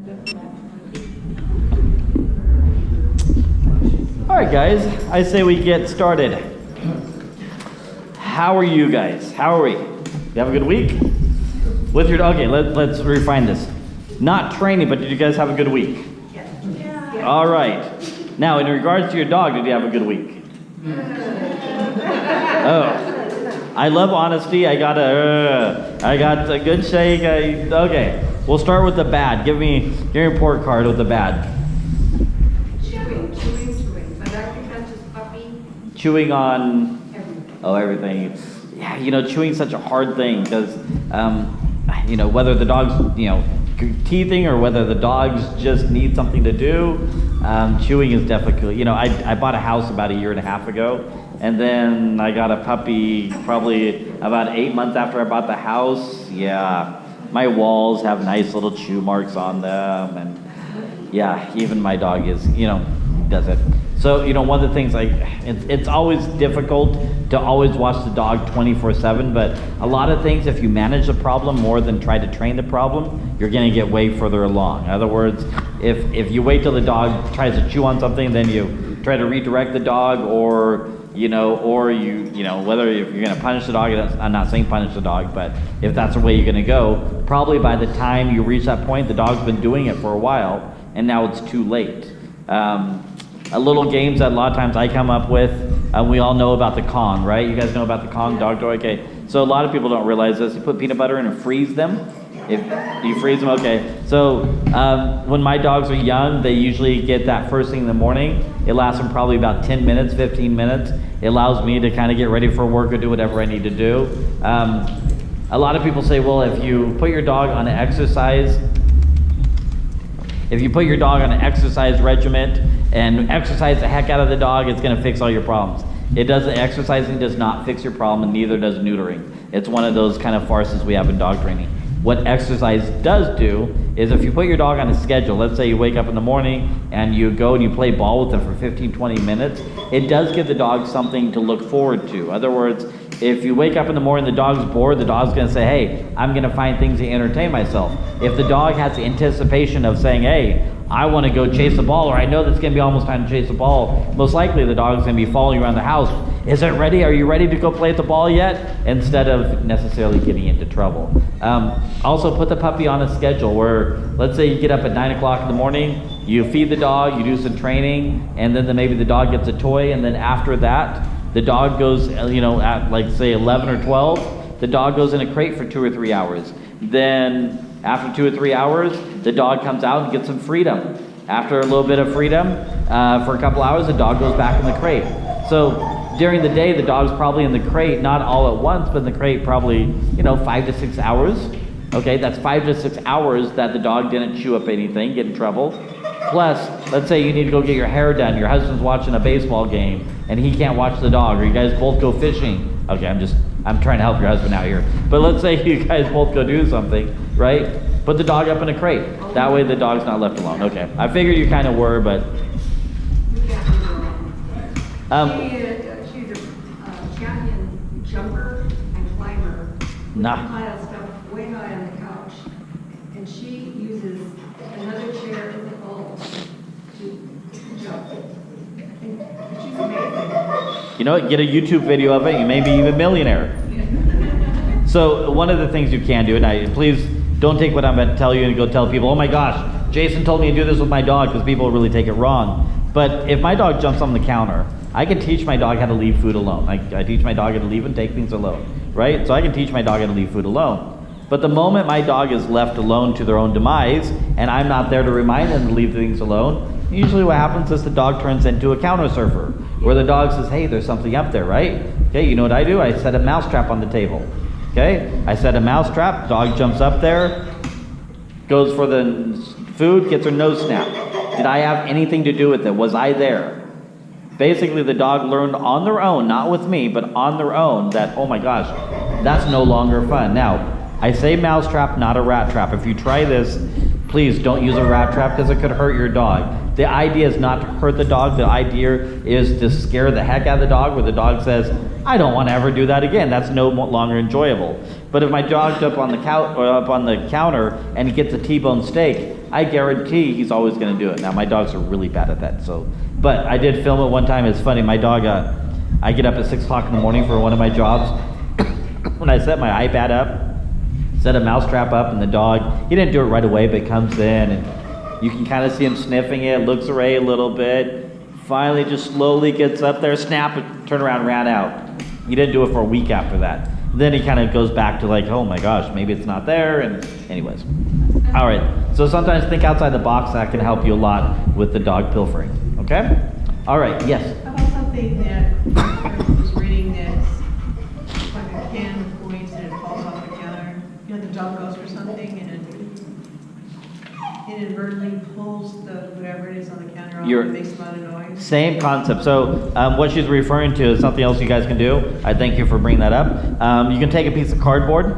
All right, guys, I say we get started. How are you guys? How are we? You have a good week? With your, okay, let's refine this. Not training, but did you guys have a good week? Yeah. All right. Now, in regards to your dog, did you have a good week? Oh, I love honesty. I got a good shake. Okay, we'll start with the bad. Give me your report card with the bad. Chewing. My dog catches puppy. Chewing on everything. Yeah, you know, chewing is such a hard thing because, you know, whether the dog's, you know, teething or whether the dogs just need something to do, chewing is difficult. You know, I bought a house about 1.5 years ago, and then I got a puppy probably about 8 months after I bought the house. Yeah, my walls have nice little chew marks on them, and yeah, even my dog is, you know, does it. So, you know, one of the things, it's always difficult to always watch the dog 24/7, but a lot of things, if you manage the problem more than try to train the problem, you're gonna get way further along. In other words, if you wait till the dog tries to chew on something, then you try to redirect the dog, or you know, whether if you're gonna punish the dog, I'm not saying punish the dog, but if that's the way you're gonna go, probably by the time you reach that point, the dog's been doing it for a while, and now it's too late. A little games that a lot of times I come up with, we all know about the Kong, right? You guys know about the Kong dog toy? Okay, so a lot of people don't realize this. You put peanut butter in and freeze them. If you freeze them, okay. So when my dogs are young, they usually get that first thing in the morning. It lasts them probably about 10 minutes, 15 minutes. It allows me to kind of get ready for work or do whatever I need to do. A lot of people say, well, if you put your dog on an exercise, regimen and exercise the heck out of the dog, it's gonna fix all your problems. It doesn't. Exercising does not fix your problem, and neither does neutering. It's one of those kind of farces we have in dog training. What exercise does do is if you put your dog on a schedule, let's say you wake up in the morning and you go and you play ball with them for 15, 20 minutes, it does give the dog something to look forward to. In other words, if you wake up in the morning, the dog's bored, the dog's gonna say, hey, I'm gonna find things to entertain myself. If the dog has the anticipation of saying, hey, I wanna go chase the ball, or I know that's gonna be almost time to chase the ball, most likely the dog's gonna be following around the house. Is it ready? Are you ready to go play at the ball yet? Instead of necessarily getting into trouble. Also put the puppy on a schedule where, let's say you get up at 9 o'clock in the morning, you feed the dog, you do some training, and then maybe the dog gets a toy, and then after that, the dog goes, you know, at like say 11 or 12, the dog goes in a crate for 2 or 3 hours. Then after 2 or 3 hours, the dog comes out and gets some freedom. After a little bit of freedom, for a couple hours, the dog goes back in the crate. So during the day, the dog's probably in the crate, not all at once, but in the crate probably, you know, 5 to 6 hours. Okay, that's 5 to 6 hours that the dog didn't chew up anything, get in trouble. Plus, let's say you need to go get your hair done, your husband's watching a baseball game, and he can't watch the dog, or you guys both go fishing. Okay, I'm trying to help your husband out here. But let's say you guys both go do something, right? Put the dog up in a crate. That way the dog's not left alone. Okay, I figured you kind of were, but... She's a champion jumper and climber. Nah. Pile stuff way high on the couch, and she uses another chair as a pole to jump. She's amazing. You know what? Get a YouTube video of it. You may be even a millionaire. So one of the things you can do, and please don't take what I'm about to tell you and go tell people, oh my gosh, Jason told me to do this with my dog, because people really take it wrong. But if my dog jumps on the counter, I can teach my dog how to leave food alone. I teach my dog how to leave and take things alone, right? So I can teach my dog how to leave food alone. But the moment my dog is left alone to their own demise, and I'm not there to remind them to leave things alone, usually what happens is the dog turns into a counter surfer, where the dog says, hey, there's something up there, right? Okay, you know what I do? I set a mouse trap on the table. Okay, I set a mouse trap, dog jumps up there, goes for the food, gets her nose snapped. Did I have anything to do with it? Was I there? Basically, the dog learned on their own, not with me, but on their own, that, oh my gosh, that's no longer fun. Now, I say mouse trap, not a rat trap. If you try this, please don't use a rat trap because it could hurt your dog. The idea is not to hurt the dog. The idea is to scare the heck out of the dog, where the dog says, I don't want to ever do that again. That's no longer enjoyable. But if my dog's up on the couch or up on the counter and he gets a T-bone steak, I guarantee he's always going to do it. Now my dogs are really bad at that. But I did film it one time. It's funny. My dog, I get up at 6 o'clock in the morning for one of my jobs. When I set my iPad up, set a mouse trap up, and the dog, he didn't do it right away, but comes in and you can kind of see him sniffing it, looks away a little bit, finally just slowly gets up there, snap, and turn around, ran out. He didn't do it for a week after that. Then he kind of goes back to like, oh my gosh, maybe it's not there, and anyways. All right, so sometimes think outside the box. That can help you a lot with the dog pilfering, okay? All right, yes? How about something that I was reading that's like a can of points and it falls off the counter? You know, the dog goes for something and it inadvertently pulls the whatever it is on the counter off and makes a lot of noise. Same concept. So what she's referring to is something else you guys can do. I thank you for bringing that up. You can take a piece of cardboard,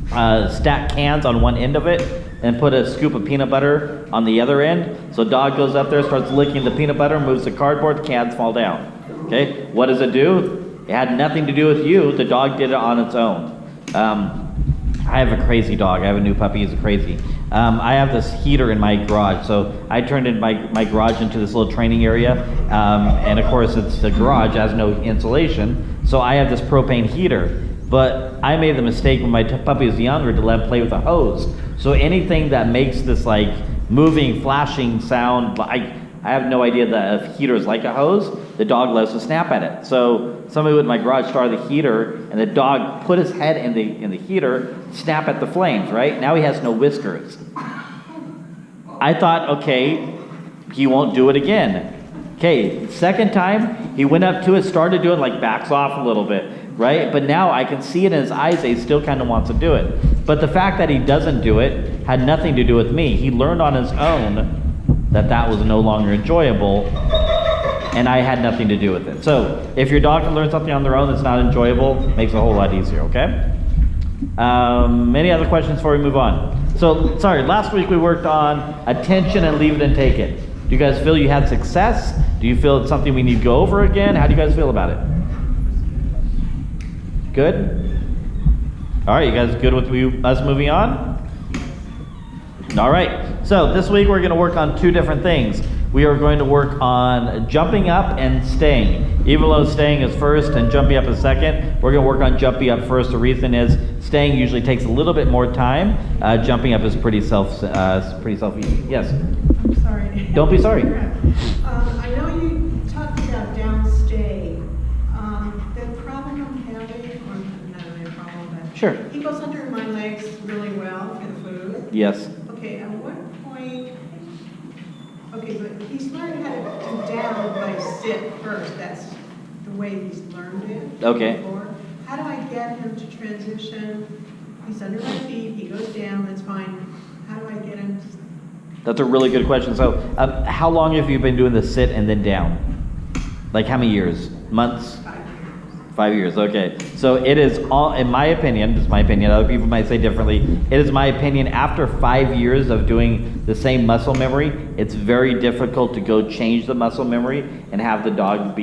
stack cans on one end of it, and put a scoop of peanut butter on the other end. So dog goes up there, starts licking the peanut butter, moves the cardboard, the cans fall down. Okay, what does it do? It had nothing to do with you. The dog did it on its own. I have a crazy dog. I have a new puppy. He's crazy. I have this heater in my garage. So I turned in my garage into this little training area. And of course, it's the garage, has no insulation. So I have this propane heater. But I made the mistake when my puppy was younger to let him play with a hose. So anything that makes this like moving, flashing sound, I have no idea that a heater is like a hose. The dog loves to snap at it. So somebody with my garage started the heater, and the dog put his head in the heater, snap at the flames, right? Now he has no whiskers. I thought, okay, he won't do it again. Okay, second time, he went up to it, started doing like backs off a little bit, right? But now I can see it in his eyes that he still kind of wants to do it. But the fact that he doesn't do it had nothing to do with me. He learned on his own that was no longer enjoyable, and I had nothing to do with it. So if your dog can learn something on their own that's not enjoyable, it makes it a whole lot easier, okay? Any other questions before we move on? So, sorry, last week we worked on attention and leave it and take it. Do you guys feel you had success? Do you feel it's something we need to go over again? How do you guys feel about it? Good? All right, you guys good with us moving on? All right, so this week we're going to work on two different things. We are going to work on jumping up and staying. Even though staying is first and jumping up is second, we're going to work on jumping up first. The reason is staying usually takes a little bit more time. Jumping up is pretty self-easy. Yes? I'm sorry. Don't be sorry. I know you talked about downstay. The problem I'm having, or not really a problem, but Sure. he goes under my legs really well for the food. Yes. Okay, at what point, okay, but he's learned how to do down by sit first. That's the way he's learned it. Okay. Before. How do I get him to transition? He's under my feet, he goes down, that's fine. How do I get him to... That's a really good question. So how long have you been doing the sit and then down? Like how many years? Months? 5 years. 5 years, okay. So it is all, in my opinion, this is my opinion, other people might say differently, it is my opinion, after 5 years of doing the same muscle memory, it's very difficult to go change the muscle memory and have the dog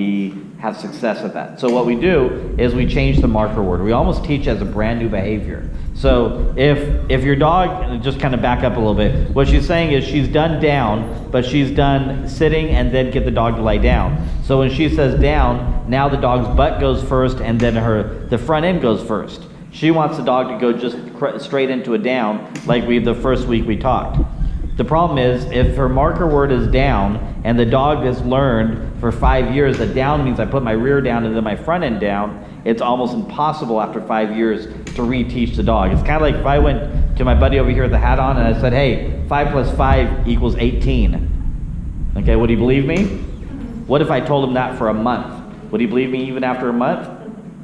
have success at that. So what we do is we change the marker word. We almost teach as a brand new behavior. So if your dog, just kind of back up a little bit, what she's saying is she's done down, but she's done sitting and then get the dog to lie down. So when she says down, now the dog's butt goes first and then the front end goes first. She wants the dog to go just straight into a down like the first week we talked. The problem is if her marker word is down and the dog has learned for 5 years that down means I put my rear down and then my front end down, it's almost impossible after 5 years to reteach the dog. It's kind of like if I went to my buddy over here with the hat on and I said, hey, 5 plus 5 equals 18. Okay, would he believe me? What if I told him that for a month? Would he believe me even after a month?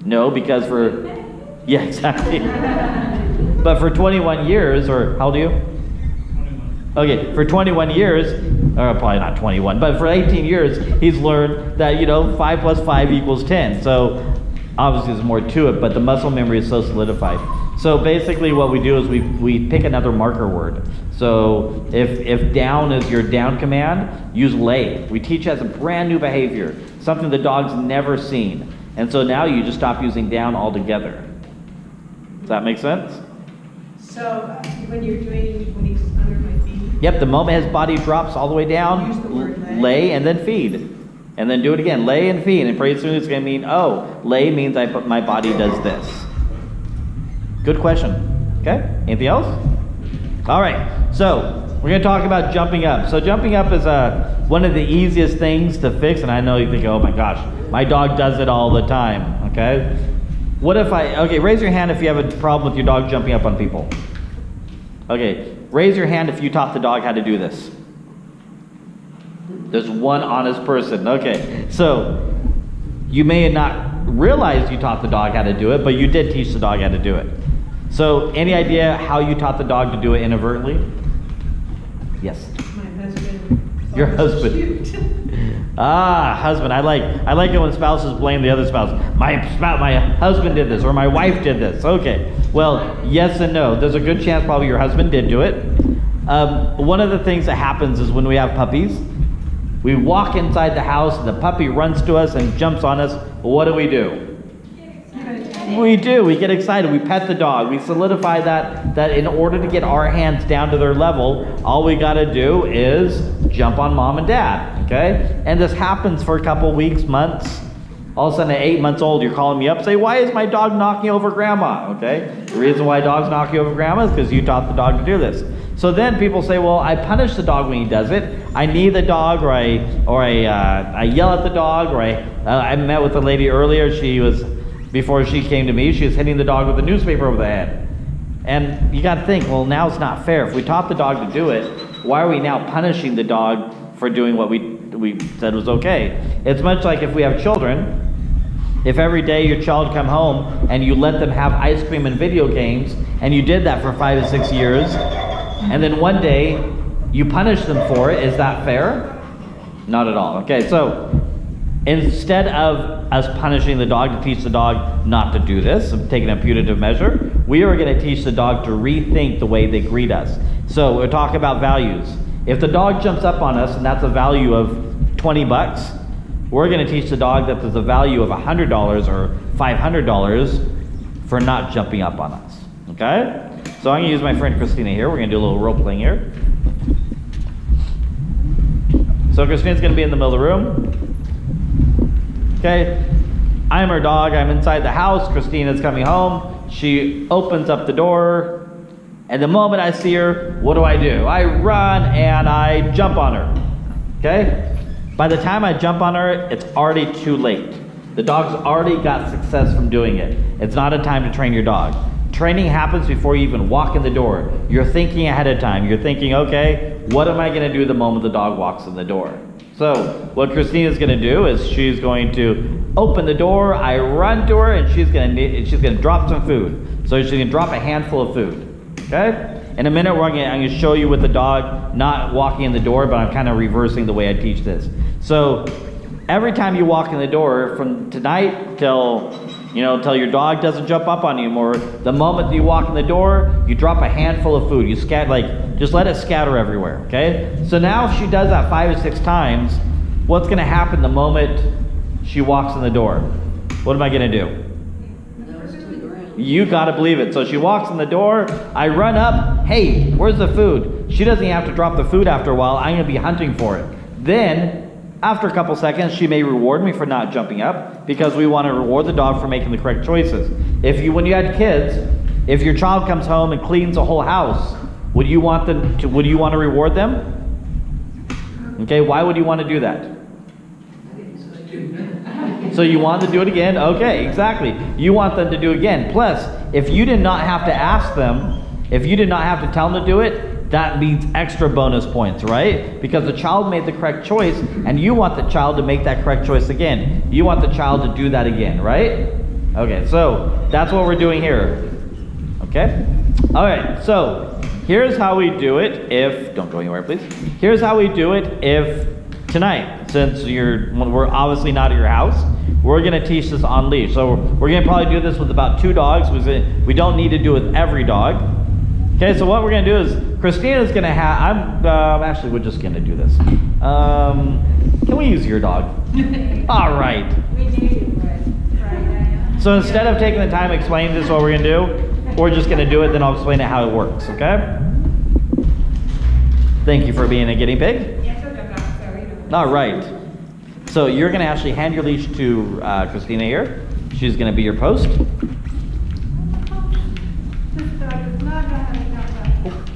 No, because yeah, exactly. But for 21 years, or how old are you? Okay, for 21 years, or probably not 21, but for 18 years, he's learned that, 5 plus 5 equals 10. So obviously there's more to it, but the muscle memory is so solidified. So basically what we do is we pick another marker word. So if down is your down command, use lay. We teach as a brand new behavior, something the dog's never seen. And so now you just stop using down altogether. Does that make sense? So when he's under my feet? Yep, the moment his body drops all the way down, Use the word lay. lay and then feed. And then do it again, lay and feed. And pretty soon it's going to mean, oh, lay means my body does this. Good question. Okay, anything else? All right, so we're going to talk about jumping up. So jumping up is one of the easiest things to fix. And I know you think, oh my gosh, my dog does it all the time, okay? What if okay, raise your hand if you have a problem with your dog jumping up on people. Okay, raise your hand if you taught the dog how to do this. There's one honest person. Okay, so you may not realize you taught the dog how to do it, but you did teach the dog how to do it. So any idea how you taught the dog to do it inadvertently? Yes. My husband. Your husband. Husband. I like it when spouses blame the other spouse. My husband did this, or my wife did this. Okay. Well, yes and no. There's a good chance probably your husband did do it. One of the things that happens is when we have puppies, we walk inside the house and the puppy runs to us and jumps on us. What do? We do. We get excited. We pet the dog. We solidify that in order to get our hands down to their level, all we got to do is jump on mom and dad, okay? And this happens for a couple weeks, months. All of a sudden at 8 months old, you're calling me up, say, why is my dog knocking over grandma, okay? The reason why dogs knock you over grandma is because you taught the dog to do this. So then people say, well, I punish the dog when he does it. I knee the dog, or I yell at the dog, or I met with a lady earlier. Before she came to me, she was hitting the dog with a newspaper over the head. And you got to think, well, now it's not fair. If we taught the dog to do it, why are we now punishing the dog for doing what we said was okay? It's much like if we have children. If every day your child come home and you let them have ice cream and video games, and you did that for 5 to 6 years, and then one day you punish them for it, is that fair? Not at all. Okay, so instead of us punishing the dog to teach the dog not to do this, taking a punitive measure, we are going to teach the dog to rethink the way they greet us. So we're talking about values. If the dog jumps up on us and that's a value of $20, we're going to teach the dog that there's a value of $100 or $500 for not jumping up on us. Okay? So I'm going to use my friend Christina here. We're going to do a little role playing here. So Christina's going to be in the middle of the room. Okay, I'm her dog. I'm inside the house. Christina's coming home. She opens up the door, and the moment I see her, what do? I run and I jump on her. Okay? By the time I jump on her, it's already too late. The dog's already got success from doing it. It's not a time to train your dog. Training happens before you even walk in the door. You're thinking ahead of time. You're thinking, okay, what am I going to do the moment the dog walks in the door? So what Christina's going to do is she's going to open the door, I run to her, and she's going to drop some food. So she's going to drop a handful of food, okay? In a minute, I'm going to show you with the dog not walking in the door, but I'm kind of reversing the way I teach this. So every time you walk in the door, from tonight till your dog doesn't jump up on you anymore, the moment you walk in the door, you drop a handful of food. You just let it scatter everywhere, okay? So now if she does that 5 or 6 times, what's going to happen the moment she walks in the door? What am I going to do? You got to believe it. So she walks in the door, I run up, hey, where's the food? She doesn't even have to drop the food after a while. I'm going to be hunting for it. Then, after a couple seconds, she may reward me for not jumping up, because we want to reward the dog for making the correct choices. When you had kids, if your child comes home and cleans the whole house, would you want to reward them? Okay, why would you want to do that? So you want to do it again? Okay, exactly. You want them to do it again. Plus, if you did not have to ask them, if you did not have to tell them to do it, that means extra bonus points, right? Because the child made the correct choice, and you want the child to make that correct choice again. You want the child to do that again, right? Okay, so that's what we're doing here. Okay? All right, so here's how we do it if, don't go anywhere, please. Here's how we do it if tonight, since we're obviously not at your house, we're going to teach this on leash. So we're going to probably do this with about 2 dogs. We don't need to do it with every dog. Okay, so what we're going to do is, Christina's going to have, actually, we're just going to do this. Can we use your dog? All right. We do, but So instead of taking the time explaining this what we're gonna do, we're just gonna do it, then I'll explain it how it works, okay? Thank you for being a guinea pig. All right. So you're gonna actually hand your leash to Christina here. She's gonna be your post. Oh,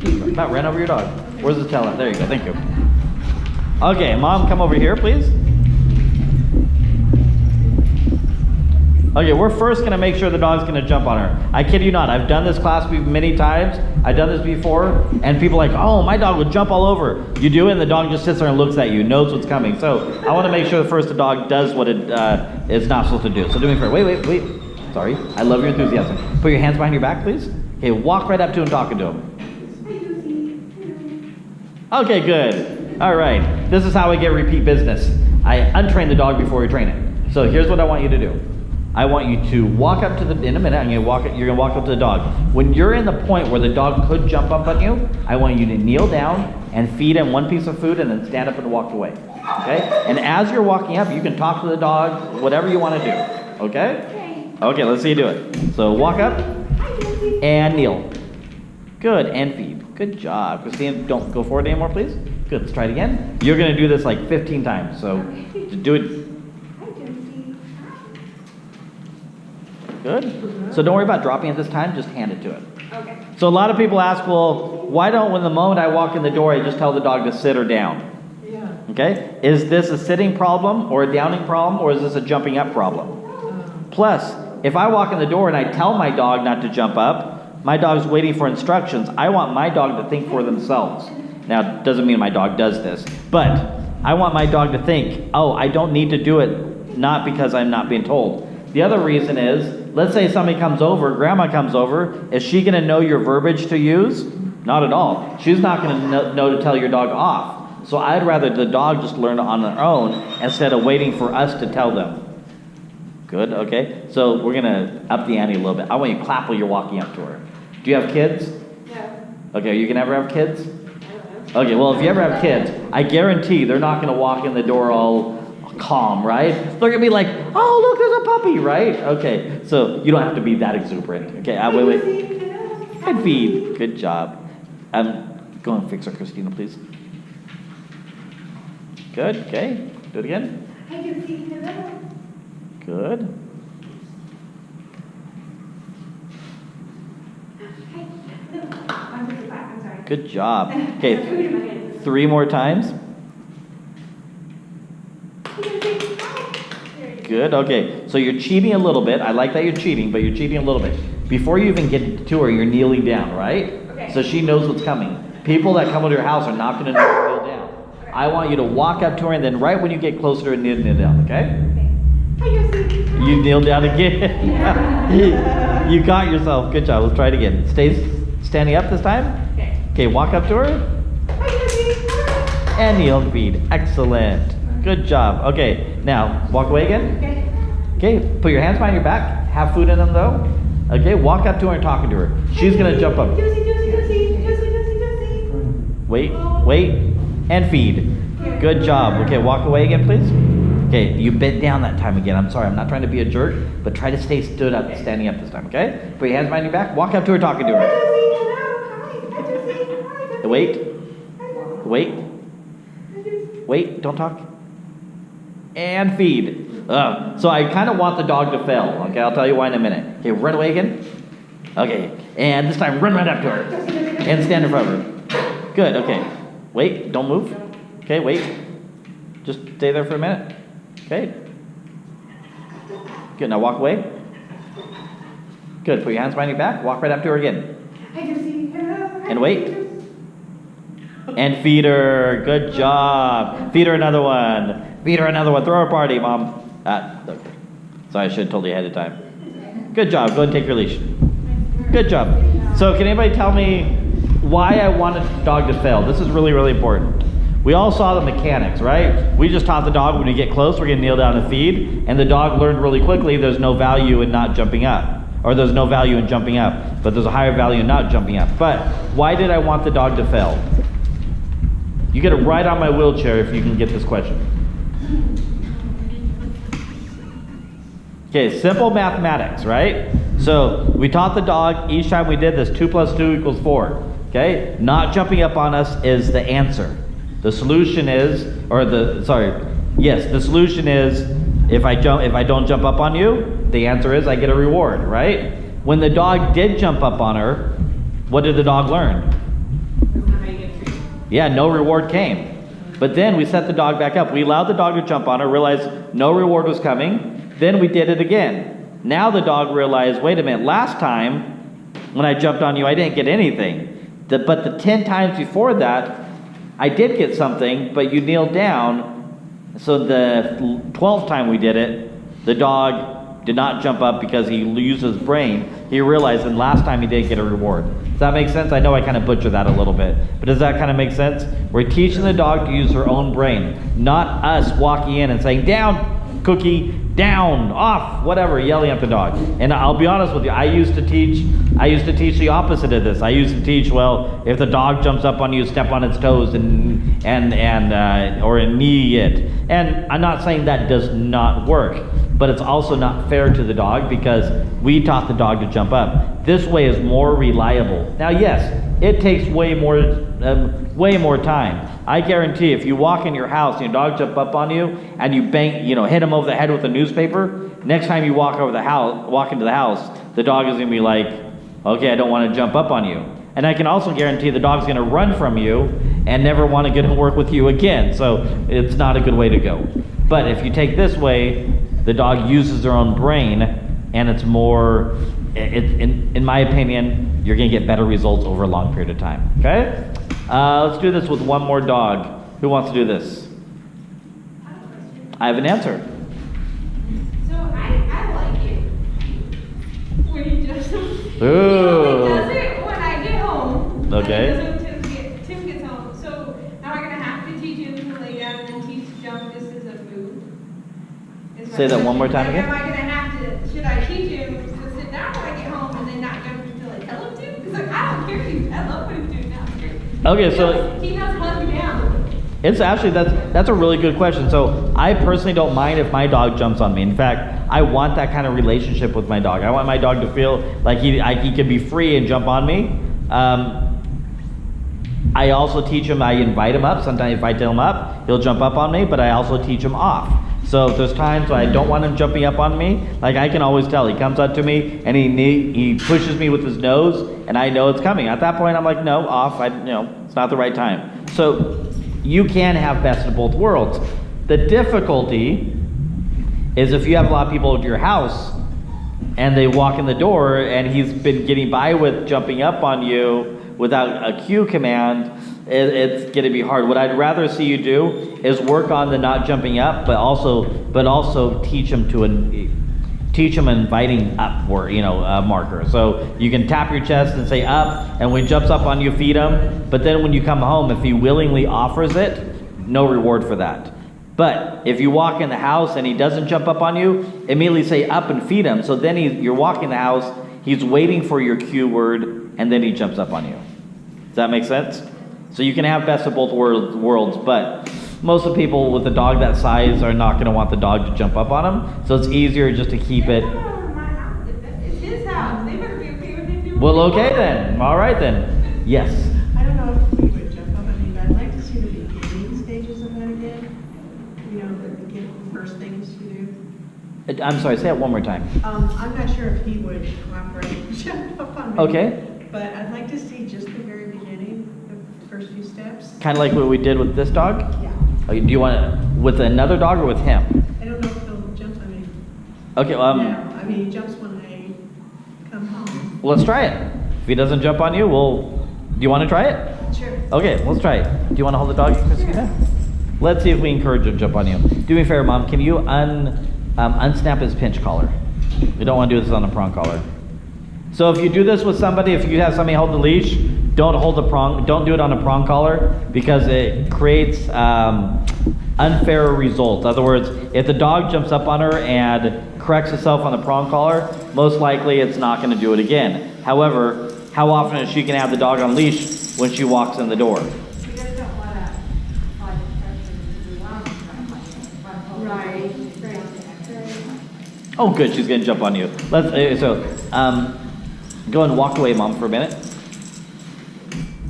geez, about ran over your dog. Where's the tail at? There you go, thank you. Okay, Mom, come over here, please. Okay, we're first gonna make sure the dog's gonna jump on her. I kid you not, I've done this class many times. I've done this before, and people are like, oh, my dog would jump all over. You do it, and the dog just sits there and looks at you, knows what's coming. So I wanna make sure first the dog does what it is not supposed to do. So do me a favor, wait. Sorry, I love your enthusiasm. Put your hands behind your back, please. Okay, walk right up to him, talking to him. Okay, good. All right, this is how we get repeat business. I untrain the dog before we train it. So here's what I want you to do. I want you to walk up to the, in a minute, you're gonna walk up to the dog. When you're in the point where the dog could jump up on you, I want you to kneel down and feed him one piece of food and then stand up and walk away, okay? And as you're walking up, you can talk to the dog, whatever you wanna do, okay? Okay, let's see you do it. So walk up and kneel. Good, and feed. Good job. Christine, don't go forward anymore, please. Good, let's try it again. You're gonna do this like 15 times, so do it. Good. So don't worry about dropping it this time, just hand it to it. Okay. So a lot of people ask, well, why don't, when the moment I walk in the door, I just tell the dog to sit or down? Yeah. Okay? Is this a sitting problem or a downing problem, or is this a jumping up problem? Plus, if I walk in the door and I tell my dog not to jump up, my dog's waiting for instructions. I want my dog to think for themselves. Now, it doesn't mean my dog does this, but I want my dog to think, oh, I don't need to do it, not because I'm not being told. The other reason is, let's say somebody comes over, grandma comes over, is she gonna know your verbiage to use? Not at all. She's not gonna know to tell your dog off. So I'd rather the dog just learn on their own instead of waiting for us to tell them. Good, okay. So we're gonna up the ante a little bit. I want you to clap while you're walking up to her. Do you have kids? No. Okay, are you gonna ever have kids? Okay, well if you ever have kids, I guarantee they're not gonna walk in the door all calm, right? They're gonna be like, oh look, there's a puppy, right? Okay, so you don't have to be that exuberant. Okay, wait. And feed. Good job. Go and fix her, Christina, please. Good, okay. Do it again. Good. Good job. Okay, 3 more times. Good, okay. So you're cheating a little bit. I like that you're cheating, but you're cheating a little bit. Before you even get to her, you're kneeling down, right? Okay. So she knows what's coming. People that come to your house are not going to know to kneel down. Okay. I want you to walk up to her, and then right when you get closer to her, kneel down, okay? You kneel down again. You got yourself. Good job. Let's try it again. Stay standing up this time. Okay. Okay, walk up to her. And kneel and feed. Excellent. Good job. Okay, now walk away again. Okay, put your hands behind your back. Have food in them though. Okay, walk up to her and talking to her. She's gonna jump up. Wait, and feed. Good job. Okay, walk away again, please. Okay, you bent down that time again. I'm sorry, I'm not trying to be a jerk, but try to stay stood up, standing up this time, okay? Put your hands behind your back. Walk up to her, talking to her. Wait, don't talk. And feed. So I kind of want the dog to fail. Okay, I'll tell you why in a minute. Okay, run away again. Okay, and this time run right up to her. And stand in front of her. Good, okay. Wait, don't move. Okay, wait. Just stay there for a minute. Okay. Good, now walk away. Good, put your hands behind your back. Walk right up to her again. And wait. And feed her. Good job. Feed her another one. Feed her another one. Throw her a party, Mom. Okay. Sorry, I should have told you ahead of time. Good job. Go and take your leash. Good job. So can anybody tell me why I wanted the dog to fail? This is really, really important. We all saw the mechanics, right? We just taught the dog when we get close, we're going to kneel down and feed. And the dog learned really quickly there's no value in not jumping up. Or there's no value in jumping up. But there's a higher value in not jumping up. But why did I want the dog to fail? You get it right on my wheelchair if you can get this question. Okay, simple mathematics, right? So we taught the dog each time we did this, 2 + 2 = 4. Okay, not jumping up on us is the answer. The solution is, the solution is if I don't jump up on you, the answer is I get a reward, right? When the dog did jump up on her, what did the dog learn? Yeah, no reward came. But then we set the dog back up. We allowed the dog to jump on her, realized no reward was coming. Then we did it again. Now the dog realized, wait a minute, last time when I jumped on you, I didn't get anything. But the 10 times before that, I did get something, but you kneeled down. So the 12th time we did it, the dog did not jump up because he used his brain. He realized that last time he didn't get a reward. Does that make sense? I know I kind of butchered that a little bit, but does that kind of make sense? We're teaching the dog to use her own brain, not us walking in and saying, down, cookie, down, off, whatever, yelling at the dog. And I'll be honest with you, I used to teach the opposite of this. I used to teach, well, if the dog jumps up on you, step on its toes or knee it. And I'm not saying that does not work, but it's also not fair to the dog because we taught the dog to jump up. This way is more reliable. Now, yes, it takes way more time. I guarantee if you walk in your house and your dog jump up on you and you hit him over the head with a newspaper, next time you walk into the house, the dog is going to be like, okay, I don't want to jump up on you. And I can also guarantee the dog's going to run from you and never want to get to work with you again. So it's not a good way to go. But if you take this way, the dog uses their own brain, and it's more, in my opinion, you're going to get better results over a long period of time. Okay? Let's do this with one more dog. Who wants to do this? I have an answer. So I like it when he just he Ooh. only does it when I get home. Okay. He does it when Tim gets home. So am I gonna have to teach him to lay down and then teach to jump? This is a move. Say that one more time again. Am I gonna have to? Should I teach him to sit down when I get home and then not jump until I tell him to? Because like I don't care. I love what he's doing now. Okay, so he knows what me down. it's actually, that's a really good question. So I personally don't mind if my dog jumps on me. In fact, I want that kind of relationship with my dog. I want my dog to feel like he can be free and jump on me. I also teach him, I invite him up. Sometimes if I tell him up, he'll jump up on me, but I also teach him off. So if there's times when I don't want him jumping up on me, like I can always tell. He comes up to me and he pushes me with his nose, and I know it's coming. At that point, I'm like, no, off. It's not the right time. So you can have best of both worlds. The difficulty is if you have a lot of people at your house and they walk in the door and he's been getting by with jumping up on you without a cue command, it's going to be hard. What I'd rather see you do is work on the not jumping up, but also teach him an inviting up marker. So you can tap your chest and say up, and when he jumps up on you, feed him. But then when you come home, if he willingly offers it, no reward for that. But if you walk in the house and he doesn't jump up on you, immediately say up and feed him. So then you're walking the house, he's waiting for your cue word, and then he jumps up on you. Does that make sense? So you can have best of both worlds, but most of the people with a dog that size are not going to want the dog to jump up on them. So it's easier just to keep it. It's his house. They better be okay with him doing Well, okay then. All right then. Yes. I don't know if he would jump up at me, but I'd like to see the beginning stages of that again. The first things you do. I'm sorry, say it one more time. I'm not sure if he would cooperate and jump up on me. Okay. But I'd like to see just the very beginning, the first few steps. Kind of like what we did with this dog? Yeah. Okay, do you want it with another dog or with him? I don't know if he'll jump on me. Okay, Yeah, I mean, he jumps when I come home. well, let's try it. If he doesn't jump on you, do you want to try it? Sure. Okay, let's try it. Do you want to hold the dog, Christina? Let's see if we encourage him to jump on you. Do me a favor, Mom. Can you unsnap his pinch collar? We don't want to do this on a prong collar. So if you do this with somebody, if you have somebody hold the leash, don't do it on a prong collar because it creates unfair results. In other words, if the dog jumps up on her and corrects itself on the prong collar, most likely it's not going to do it again. However, how often is she going to have the dog on leash when she walks in the door? You guys don't want to Right. Oh, good, she's gonna jump on you. Go and walk away, Mom, for a minute.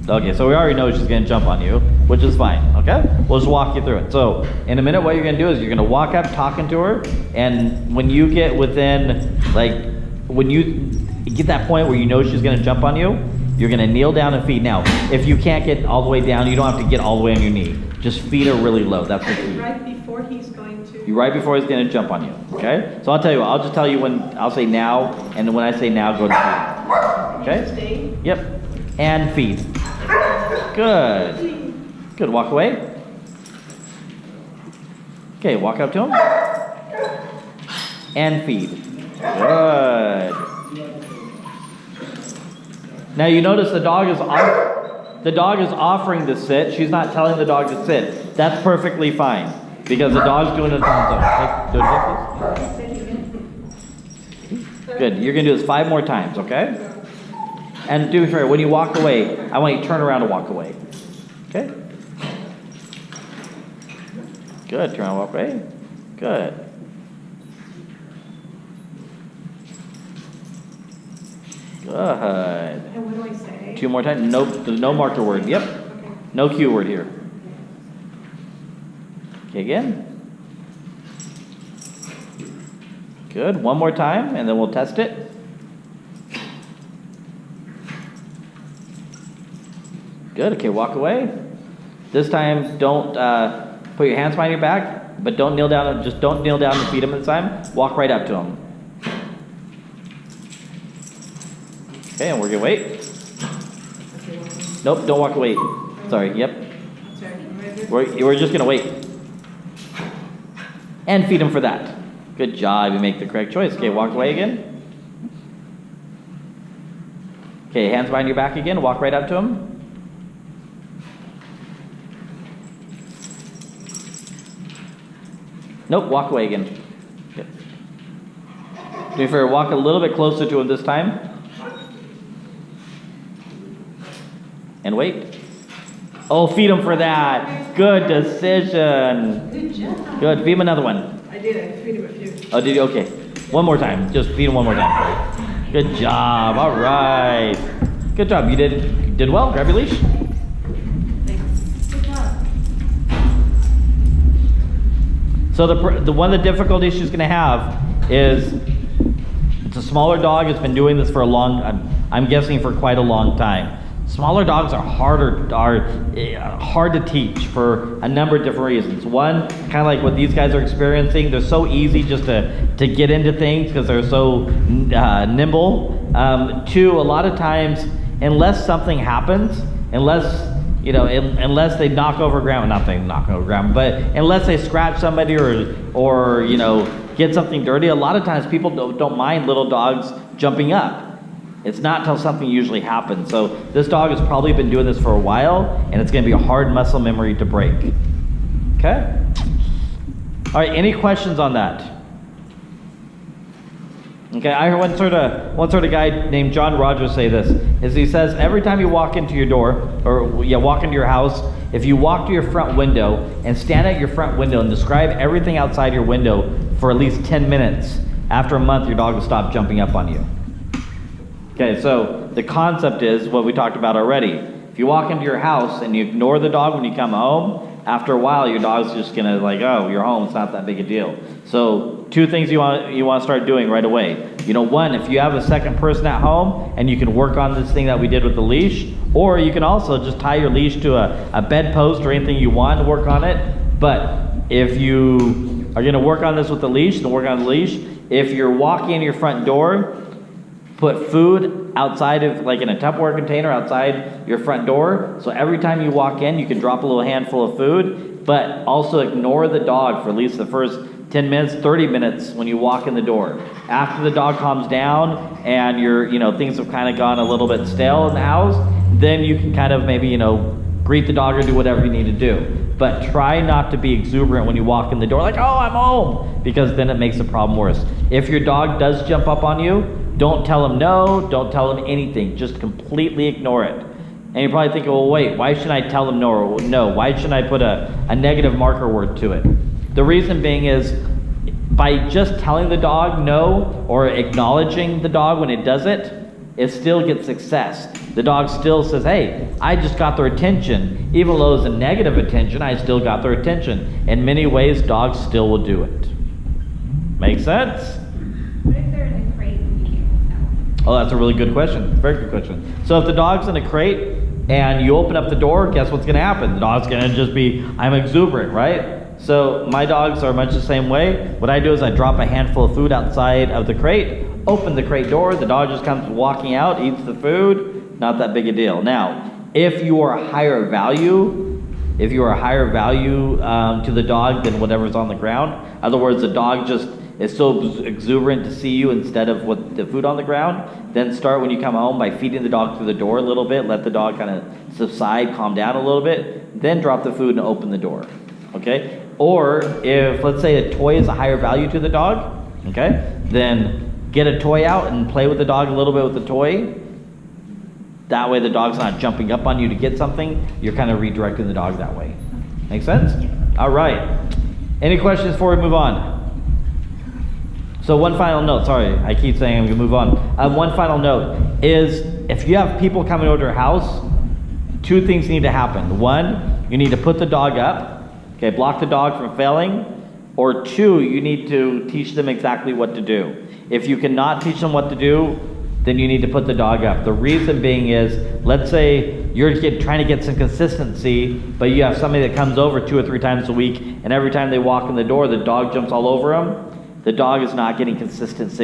Okay, so we already know she's gonna jump on you, which is fine, okay? We'll just walk you through it. So, in a minute, what you're gonna do is you're gonna walk up talking to her, and when you get within, when you get that point where you know she's gonna jump on you, you're gonna kneel down and feed. Now, if you can't get all the way down, you don't have to get all the way on your knee. Just feed her really low, that's the key. Right before he's going to? Right before he's gonna jump on you, okay? So I'll tell you what, I'll just tell you when, I'll say now, and when I say now, go to feed. Okay? Stay? Yep. And feed. Good. Good, walk away. Okay, walk up to him. And feed. Good. Now you notice the dog is offering to sit. She's not telling the dog to sit. That's perfectly fine because the dog's doing it on its own. Good. You're gonna do this 5 more times, okay? And do sure when you walk away, I want you to turn around and walk away. Okay? Good. Turn around and walk away. Good. Good. And what do I say? 2 more times. Nope. There's no marker word. Yep. Okay. No cue word here. Okay, again. Good. 1 more time, and then we'll test it. Good. Okay, walk away. This time, don't put your hands behind your back, but don't kneel down. Just don't kneel down and feed him this time. Walk right up to him. Okay, and we're gonna wait. Nope, don't walk away. Sorry. Yep. We're just gonna wait. And feed him for that. Good job. You make the correct choice. Okay, walk away again. Okay, hands behind your back again. Walk right up to him. Nope, walk away again. Good. Do me a favor, walk a little bit closer to him this time. And wait. Oh, feed him for that. Good decision. Good job. Good. Feed him another one. I did. I feed him a few. Oh, did you? Okay. 1 more time. Just feed him 1 more time. Good job. All right. Good job. You did well. Grab your leash. So the one of the difficulties she's going to have is it's a smaller dog. It's been doing this for I'm guessing for quite a long time. Smaller dogs are hard to teach for a number of different reasons. One, kind of like what these guys are experiencing, they're so easy just to get into things because they're so nimble. 2, a lot of times, unless something happens, unless they knock over ground, but unless they scratch somebody or get something dirty, a lot of times people don't mind little dogs jumping up. It's not until something usually happens. So this dog has probably been doing this for a while, and it's going to be a hard muscle memory to break. Okay? All right, any questions on that? Okay, I heard one sort of guy named John Rogers say this, is he says every time you walk into your door, walk into your house, if you walk to your front window and stand at your front window and describe everything outside your window for at least 10 minutes, after a month your dog will stop jumping up on you. Okay, so the concept is what we talked about already. If you walk into your house and you ignore the dog when you come home, after a while your dog's just gonna oh, you're home, it's not that big a deal. So 2 things you want to start doing right away. 1, if you have a second person at home and you can work on this thing that we did with the leash, or you can also just tie your leash to a bedpost or anything you want to work on it. But if you are gonna work on this with the leash, then work on the leash. If you're walking in your front door, put food outside of, in a Tupperware container outside your front door. So every time you walk in, you can drop a little handful of food, but also ignore the dog for at least the first 10 minutes, 30 minutes when you walk in the door. After the dog calms down and things have kind of gone a little bit stale in the house, then you can kind of maybe, greet the dog or do whatever you need to do. But try not to be exuberant when you walk in the door, like, oh, I'm home, because then it makes the problem worse. If your dog does jump up on you, don't tell him no, don't tell him anything, just completely ignore it. And you're probably thinking, well, wait, why shouldn't I tell him no? Or no, why shouldn't I put a negative marker word to it? The reason being is by just telling the dog no or acknowledging the dog when it does it, it still gets success. The dog still says, hey, I just got their attention. Even though it's a negative attention, I still got their attention. In many ways, dogs still will do it. Make sense? What if they're in a crate and you can't tell? Oh, that's a really good question. Very good question. So if the dog's in a crate and you open up the door, guess what's going to happen? The dog's going to just be, I'm exuberant, right? So my dogs are much the same way. What I do is I drop a handful of food outside of the crate, open the crate door, the dog just comes walking out, eats the food, not that big a deal. Now, if you are a higher value to the dog than whatever's on the ground, in other words, the dog just is so exuberant to see you instead of what the food on the ground, then start when you come home by feeding the dog through the door a little bit, let the dog kind of subside, calm down a little bit, then drop the food and open the door, okay? Or if, let's say, a toy is a higher value to the dog, okay, then get a toy out and play with the dog a little bit with the toy. That way the dog's not jumping up on you to get something. You're kind of redirecting the dog that way. Make sense? All right. Any questions before we move on? So one final note. Sorry, I keep saying I'm going to move on. One final note is if you have people coming over to your house, two things need to happen. One, you need to put the dog up. Okay, block the dog from failing. Or two, you need to teach them exactly what to do. If you cannot teach them what to do, then you need to put the dog up. The reason being is, let's say you're trying to get some consistency, but you have somebody that comes over 2 or 3 times a week, and every time they walk in the door, the dog jumps all over them. The dog is not getting consistent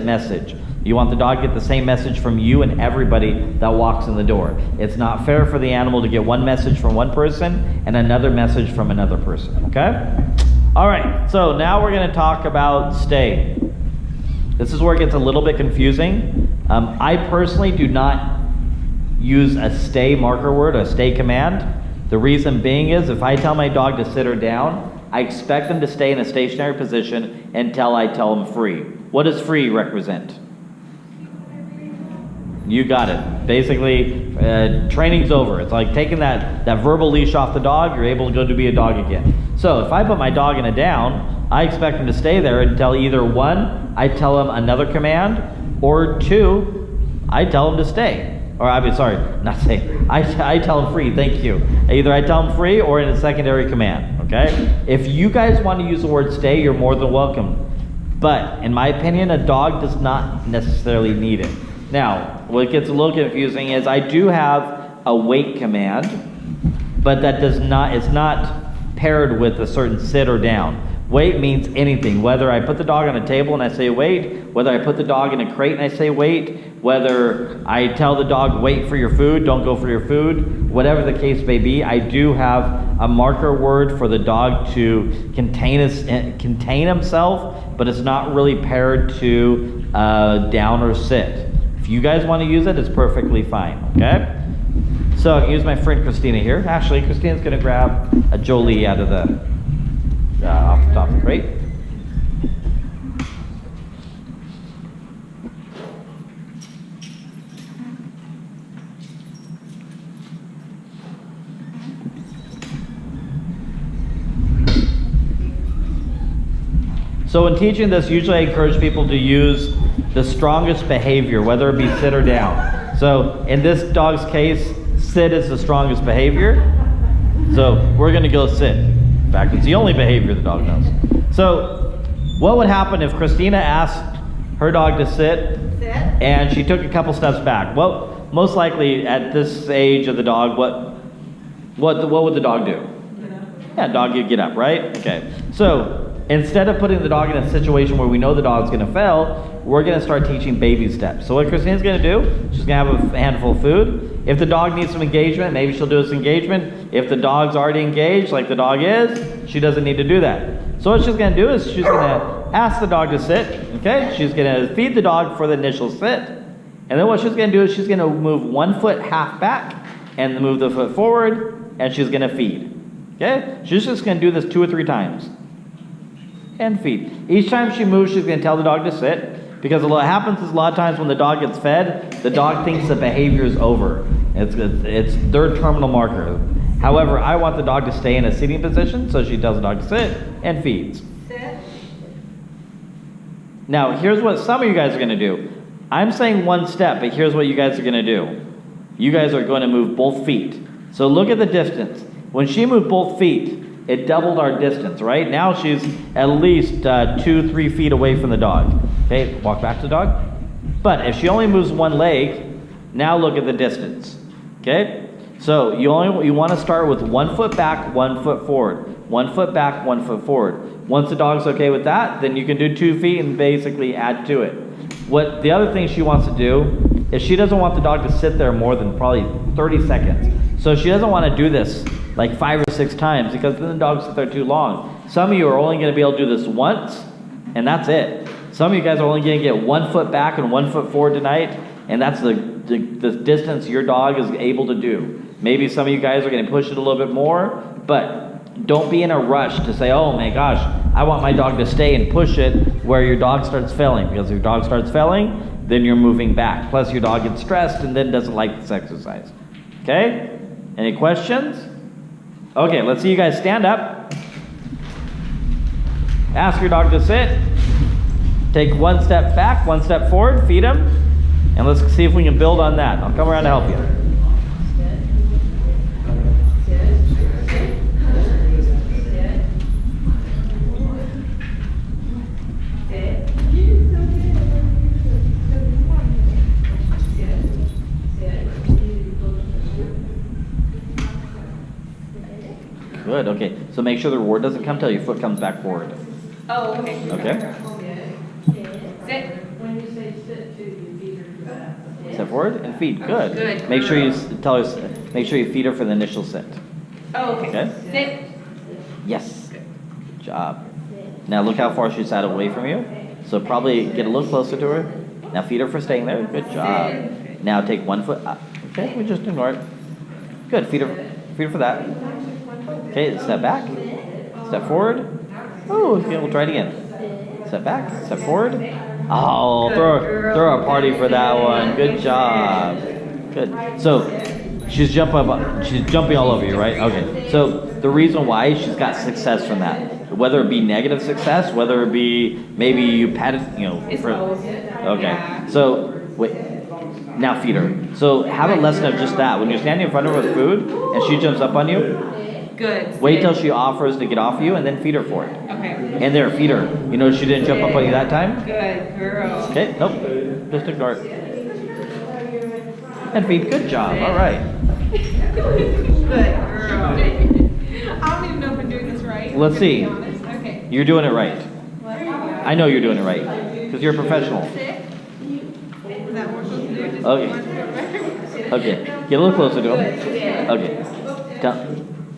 message. You want the dog to get the same message from you and everybody that walks in the door. It's not fair for the animal to get one message from one person and another message from another person, okay? All right, so now we're gonna talk about stay. This is where it gets a little bit confusing. I personally do not use a stay marker word, a stay command. The reason being is if I tell my dog to sit her down, I expect them to stay in a stationary position until I tell them free. What does free represent? You got it. Basically, training's over. It's like taking that verbal leash off the dog, you're able to go to be a dog again. So if I put my dog in a down, I expect him to stay there until either one, I tell him another command, or two, I tell him to stay. Or I mean, sorry, not stay. I tell him free, thank you. Either I tell him free or in a secondary command, okay? If you guys want to use the word stay, you're more than welcome. But in my opinion, a dog does not necessarily need it. Now, what gets a little confusing is I do have a wait command, but that does not, it's not paired with a certain sit or down. Wait means anything, whether I put the dog on a table and I say wait, whether I put the dog in a crate and I say wait, whether I tell the dog wait for your food, don't go for your food, whatever the case may be, I do have a marker word for the dog to contain himself, but it's not really paired to down or sit. If you guys want to use it, it's perfectly fine, okay? So I can use my friend Christina here. Actually, Christina's going to grab a Jolie out of the off the top of the crate. So in teaching this, usually I encourage people to use the strongest behavior, whether it be sit or down. So in this dog's case, sit is the strongest behavior. So we're going to go sit. In fact, it's the only behavior the dog knows. So what would happen if Christina asked her dog to sit and she took a couple steps back? Well, most likely at this age of the dog, what would the dog do? Get up. Yeah, dog, you get up, right? Okay. So instead of putting the dog in a situation where we know the dog's going to fail, we're going to start teaching baby steps. So what Christina's going to do, she's going to have a handful of food. If the dog needs some engagement, maybe she'll do some engagement. If the dog's already engaged, like the dog is, she doesn't need to do that. So what she's going to do is she's going to ask the dog to sit, okay? She's going to feed the dog for the initial sit. And then what she's going to do is she's going to move 1 foot half back and move the foot forward, and she's going to feed, okay? She's just going to do this 2 or 3 times. And feed. Each time she moves, she's going to tell the dog to sit. Because what happens is a lot of times when the dog gets fed, the dog thinks the behavior is over. It's their terminal marker. However, I want the dog to stay in a sitting position, so she tells the dog to sit and feeds. Sit. Now, here's what some of you guys are going to do. I'm saying one step, but here's what you guys are going to do. You guys are going to move both feet. So look at the distance. When she moved both feet, it doubled our distance, right? Now she's at least 2-3 feet away from the dog. Okay, walk back to the dog. But if she only moves one leg, now look at the distance. Okay? So you want to start with 1 foot back, 1 foot forward. 1 foot back, 1 foot forward. Once the dog's okay with that, then you can do 2 feet and basically add to it. What the other thing she wants to do is she doesn't want the dog to sit there more than probably 30 seconds. So she doesn't want to do this like 5 or 6 times because then the dog sits there too long. Some of you are only going to be able to do this once, and that's it. Some of you guys are only going to get 1 foot back and 1 foot forward tonight, and that's the distance your dog is able to do. Maybe some of you guys are going to push it a little bit more, but don't be in a rush to say, oh my gosh, I want my dog to stay and push it where your dog starts failing. Because if your dog starts failing, then you're moving back. Plus your dog gets stressed and then doesn't like this exercise. Okay? Any questions? Okay, let's see you guys stand up. Ask your dog to sit. Take 1 step back, 1 step forward, feed him. And let's see if we can build on that. I'll come around to help you. Good, okay. So make sure the reward doesn't come till your foot comes back forward. Oh, okay. Okay? Sit. When you say sit too, you feed her to that. Step forward and feed. Good. Good. Make sure you make sure you feed her for the initial sit. Oh, okay. Okay? Sit. Yes. Good job. Now look how far she sat away from you. So probably get a little closer to her. Now feed her for staying there. Good job. Now take 1 foot up. Okay, we just ignore it. Good. Feed her for that. Okay, step back. Step forward. Oh, okay, we'll try it again. Step back. Step forward. Oh, throw a party for that one. Good job. Good. So she's jumping all over you, right? Okay. So the reason why she's got success from that, whether it be negative success, whether it be maybe you patted, okay. So wait. Now feed her. So have a lesson of just that. When you're standing in front of her with food and she jumps up on you, Good. wait till she offers to get off you and then feed her for it. Okay. And there, feed her. You know she didn't jump up on you that time? Good girl. Okay, nope. Just ignore it. And feed. Good job. All right. Good girl. I don't even know if I'm doing this right. Let's see. To be honest. Okay. You're doing it right. I know you're doing it right because you're a professional. Sit. Is that what we're supposed to do? Just Okay. one? Okay. Get a little closer to him. Okay.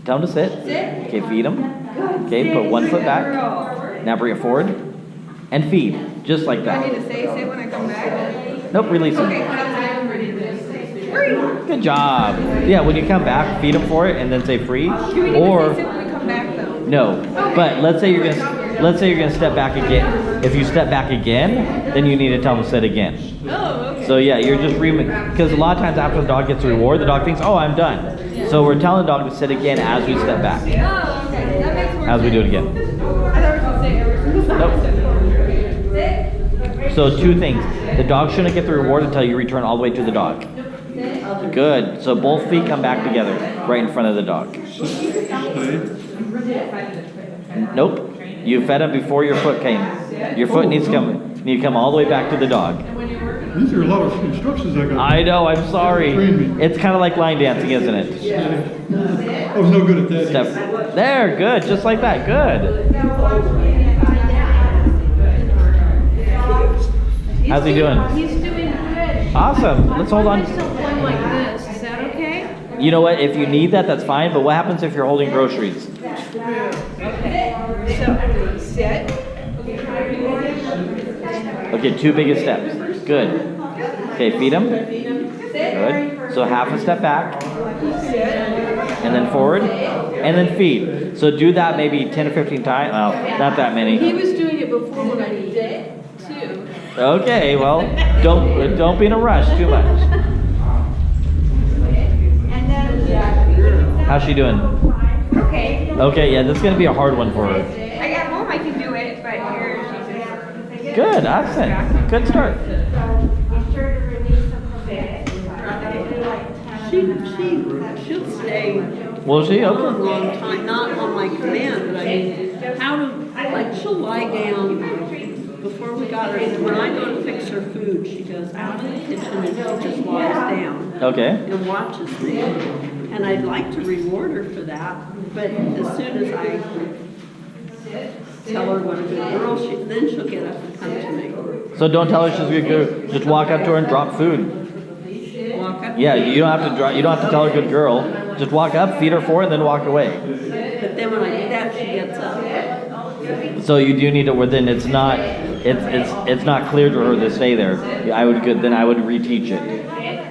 Tell him to sit. Okay, feed him. Okay, put 1 foot back. Now bring it forward. And feed. Just like Do I need that. to say sit when I come back? Nope, release him. Okay, I'm ready to free. Good job. Yeah, when you come back, feed him for it and then say free. Do we need to Or say sit when we come back though? no. But let's say you're gonna step back again. If you step back again, then you need to tell him to sit again. Oh, okay. So yeah, you're just because a lot of times after the dog gets a reward, the dog thinks, oh, I'm done. So we're telling the dog to sit again as we step back. Oh, okay. That makes more As we do it sense. again. I thought we were supposed to say every Nope. So 2 things. The dog shouldn't get the reward until you return all the way to the dog. Good. So both feet come back together right in front of the dog. Nope. You fed him before your foot came. Your foot needs to come all the way back to the dog. These are a lot of instructions I got. I know, I'm sorry. Train me. It's kind of like line dancing, isn't it? I was no good at that. Step. There, good. Just like that. Good. How's he doing? He's doing good. Awesome. Let's hold on. Still one like this. Is that okay? You know what? If you need that, that's fine. But what happens if you're holding groceries? Okay. So sit. Okay, 2 biggest steps. Good. Okay, feed him. Good. So half a step back. And then forward. And then feed. So do that maybe 10 or 15 times. Well, not that He many. was doing it before when I did it too. Okay, well, don't be in a rush too much. How's she doing? Okay. Okay, yeah, this is going to be a hard one for her. I got home, I can do it, but here she's just. Good, excellent. Good start. Be sure to release them from bed. She'll stay Will she? a Okay. long, long time, not on my command, but I mean, like, she'll lie down before we got her. When I go to fix her food, she goes out in the kitchen and she just lies down Okay. and watches me. And I'd like to reward her for that, but as soon as I tell her what a good girl then she'll get up and come to me. So don't tell her she's a good girl. Just walk up to her and drop food. Walk up. Yeah, you don't have to drop. You don't have to tell her good girl. Just walk up, feed her 4, and then walk away. But then when I do that, she gets up. So you do need to. Well, then it's not. It's not clear to her to stay there. I would then I would reteach it.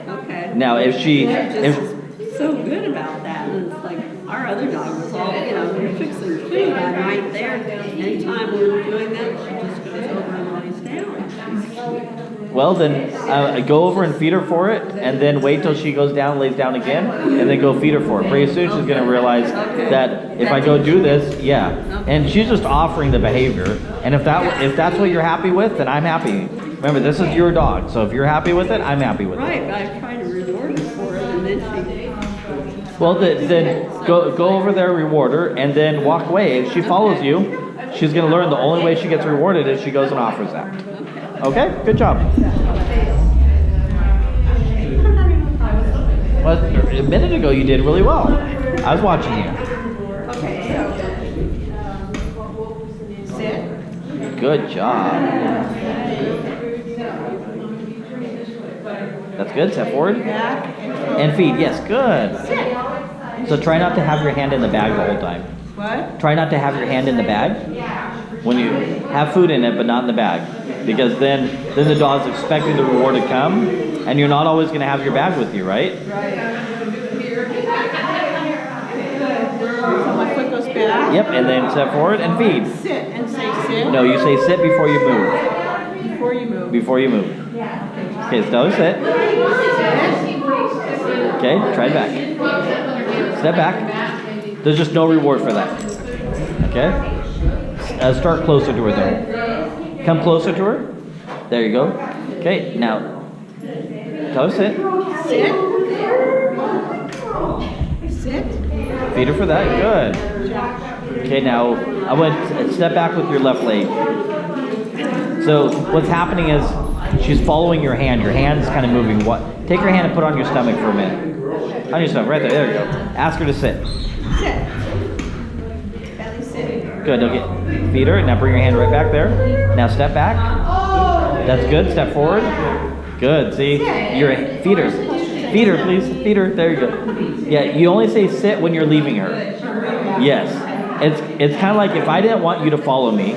Okay. Now if she She's just so good about that, and it's like our other dog was all, when you're fixing her food, I'm right there. Anytime we're doing that, she just goes over and lays down. well then go over and feed her for it, and then wait till she goes down, lays down again, and then go feed her for it. Pretty soon she's gonna realize that if I go do this, yeah. And she's just offering the behavior. And if that's what you're happy with, then I'm happy. Remember, this is your dog, so if you're happy with it, I'm happy with it. Right, but I try to reward her for it, and then she. Well, then go over there, reward her, and then walk away. If she follows you, she's going to learn the only way she gets rewarded is she goes and offers that. Okay? Good job. Well, a minute ago you did really well. I was watching you. Okay, so. Sit. Good job. That's good. Step forward. Back. And feed. Yes, good. So try not to have your hand in the bag the whole time. What? Try not to have your hand in the bag when you have food in it, but not in the bag, because then the dog's expecting the reward to come, and you're not always going to have your bag with you, right? Right. So my foot goes back. Yep, and then step forward and feed. Sit and say sit. No, you say sit before you move. Before you move. Before you move. Okay, so sit. Okay, try it back. Step back. There's just no reward for that. Okay? Start closer to her though. Come closer to her. There you go. Okay, now tell her sit. Sit. Feed her for that. Good. Okay, now I want step back with your left leg. So what's happening is she's following your hand. Your hand's kind of moving. Take your hand and put it on your stomach for a minute. On your stomach, right there. There you go. Ask her to sit. Sit. Belly sit. Good. Okay. Feed her. Now bring your hand right back there. Now step back. That's good. Step forward. Good. See, you're feed her. Feed her, please. Feed her. There you go. Yeah. You only say sit when you're leaving her. Yes. It's kind of like if I didn't want you to follow me,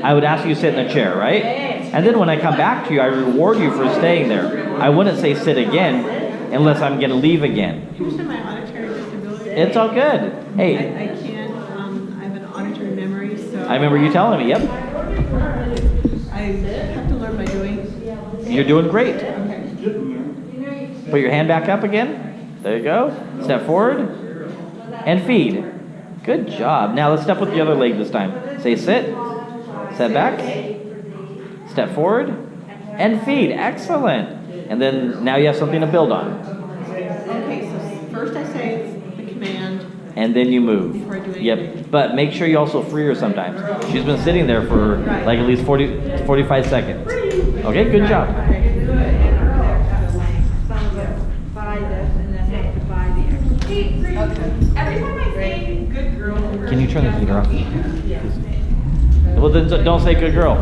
I would ask you to sit in a chair, right? And then when I come back to you, I reward you for staying there. I wouldn't say sit again unless I'm going to leave again. You understand my auditory disability? It's all good. Hey, I can't, I have an auditory memory, so. I remember you telling me, yep. I have to learn by doing. You're doing great. Okay. Put your hand back up again. There you go. Step forward and feed. Good job. Now let's step with the other leg this time. Say sit, step back, step forward, and feed. Excellent. And then now you have something to build on. Okay, so first I say the command. And then you move. Before I do anything. Yep. But make sure you also free her sometimes. She's been sitting there for like at least 45 seconds. Okay, good job. Every time I say good girl. Can you turn the heater off? Well, then don't say good girl.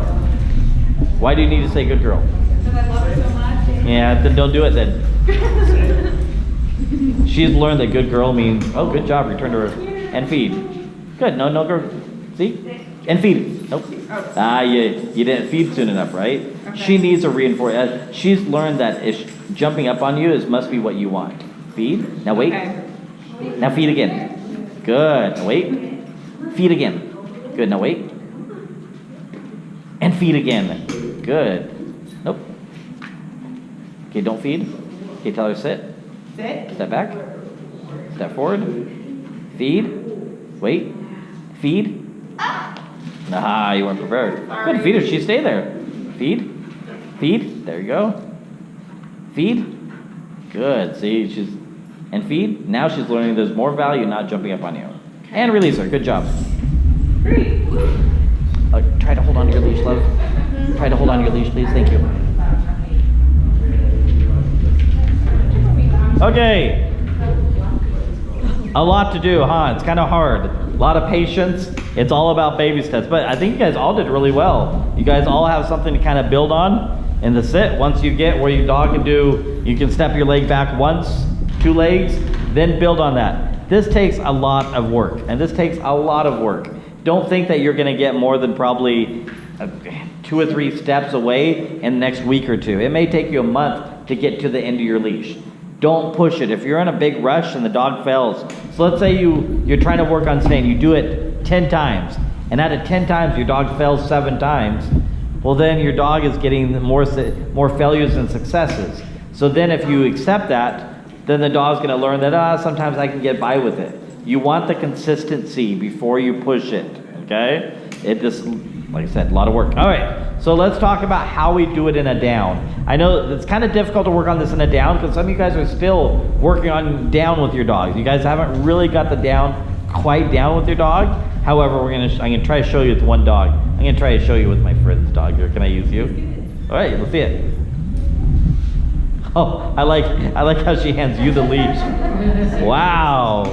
Why do you need to say good girl? Because I love her so much. Yeah, then don't do it then. She's learned that good girl means, oh, good job, return to her. And feed. Good, no girl. See? And feed. Nope. You didn't feed soon enough, right? Okay. She needs a reinforcement. She's learned that if jumping up on you must be what you want. Feed. Now wait. Okay. Now feed again. Good. Now wait. Feed again. Good. Now wait. And feed again. Good. Nope. Okay, don't feed. Okay, tell her sit. Sit. Step back. Step forward. Feed. Wait. Feed. Ah, you weren't prepared. Good. Feed her. She stay there. Feed. Feed. There you go. Feed. Good. See, and feed. Now she's learning there's more value not jumping up on you. And release her. Good job. Great. Try to hold on to your leash, love. Try to hold on to your leash, please. Thank you. Okay. A lot to do, huh? It's kind of hard. A lot of patience. It's all about baby steps. But I think you guys all did really well. You guys all have something to kind of build on in the sit. Once you get where your dog can do, you can step your leg back once, 2 legs, then build on that. This takes a lot of work, and this takes a lot of work. Don't think that you're going to get more than probably 2 or 3 steps away in the next week or 2. It may take you a month to get to the end of your leash. Don't push it. If you're in a big rush and the dog fails, so let's say you're trying to work on staying, you do it 10 times, and out of 10 times your dog fails 7 times, well then your dog is getting more failures than successes. So then if you accept that, then the dog's going to learn that sometimes I can get by with it. You want the consistency before you push it, okay? It just, like I said, a lot of work. All right, so let's talk about how we do it in a down. I know it's kind of difficult to work on this in a down because some of you guys are still working on down with your dogs. You guys haven't really got the down quite down with your dog. However, I'm gonna try to show you with one dog. I'm gonna try to show you with my friend's dog here. Can I use you? All right, let's see it. Oh, I like how she hands you the leash. Wow.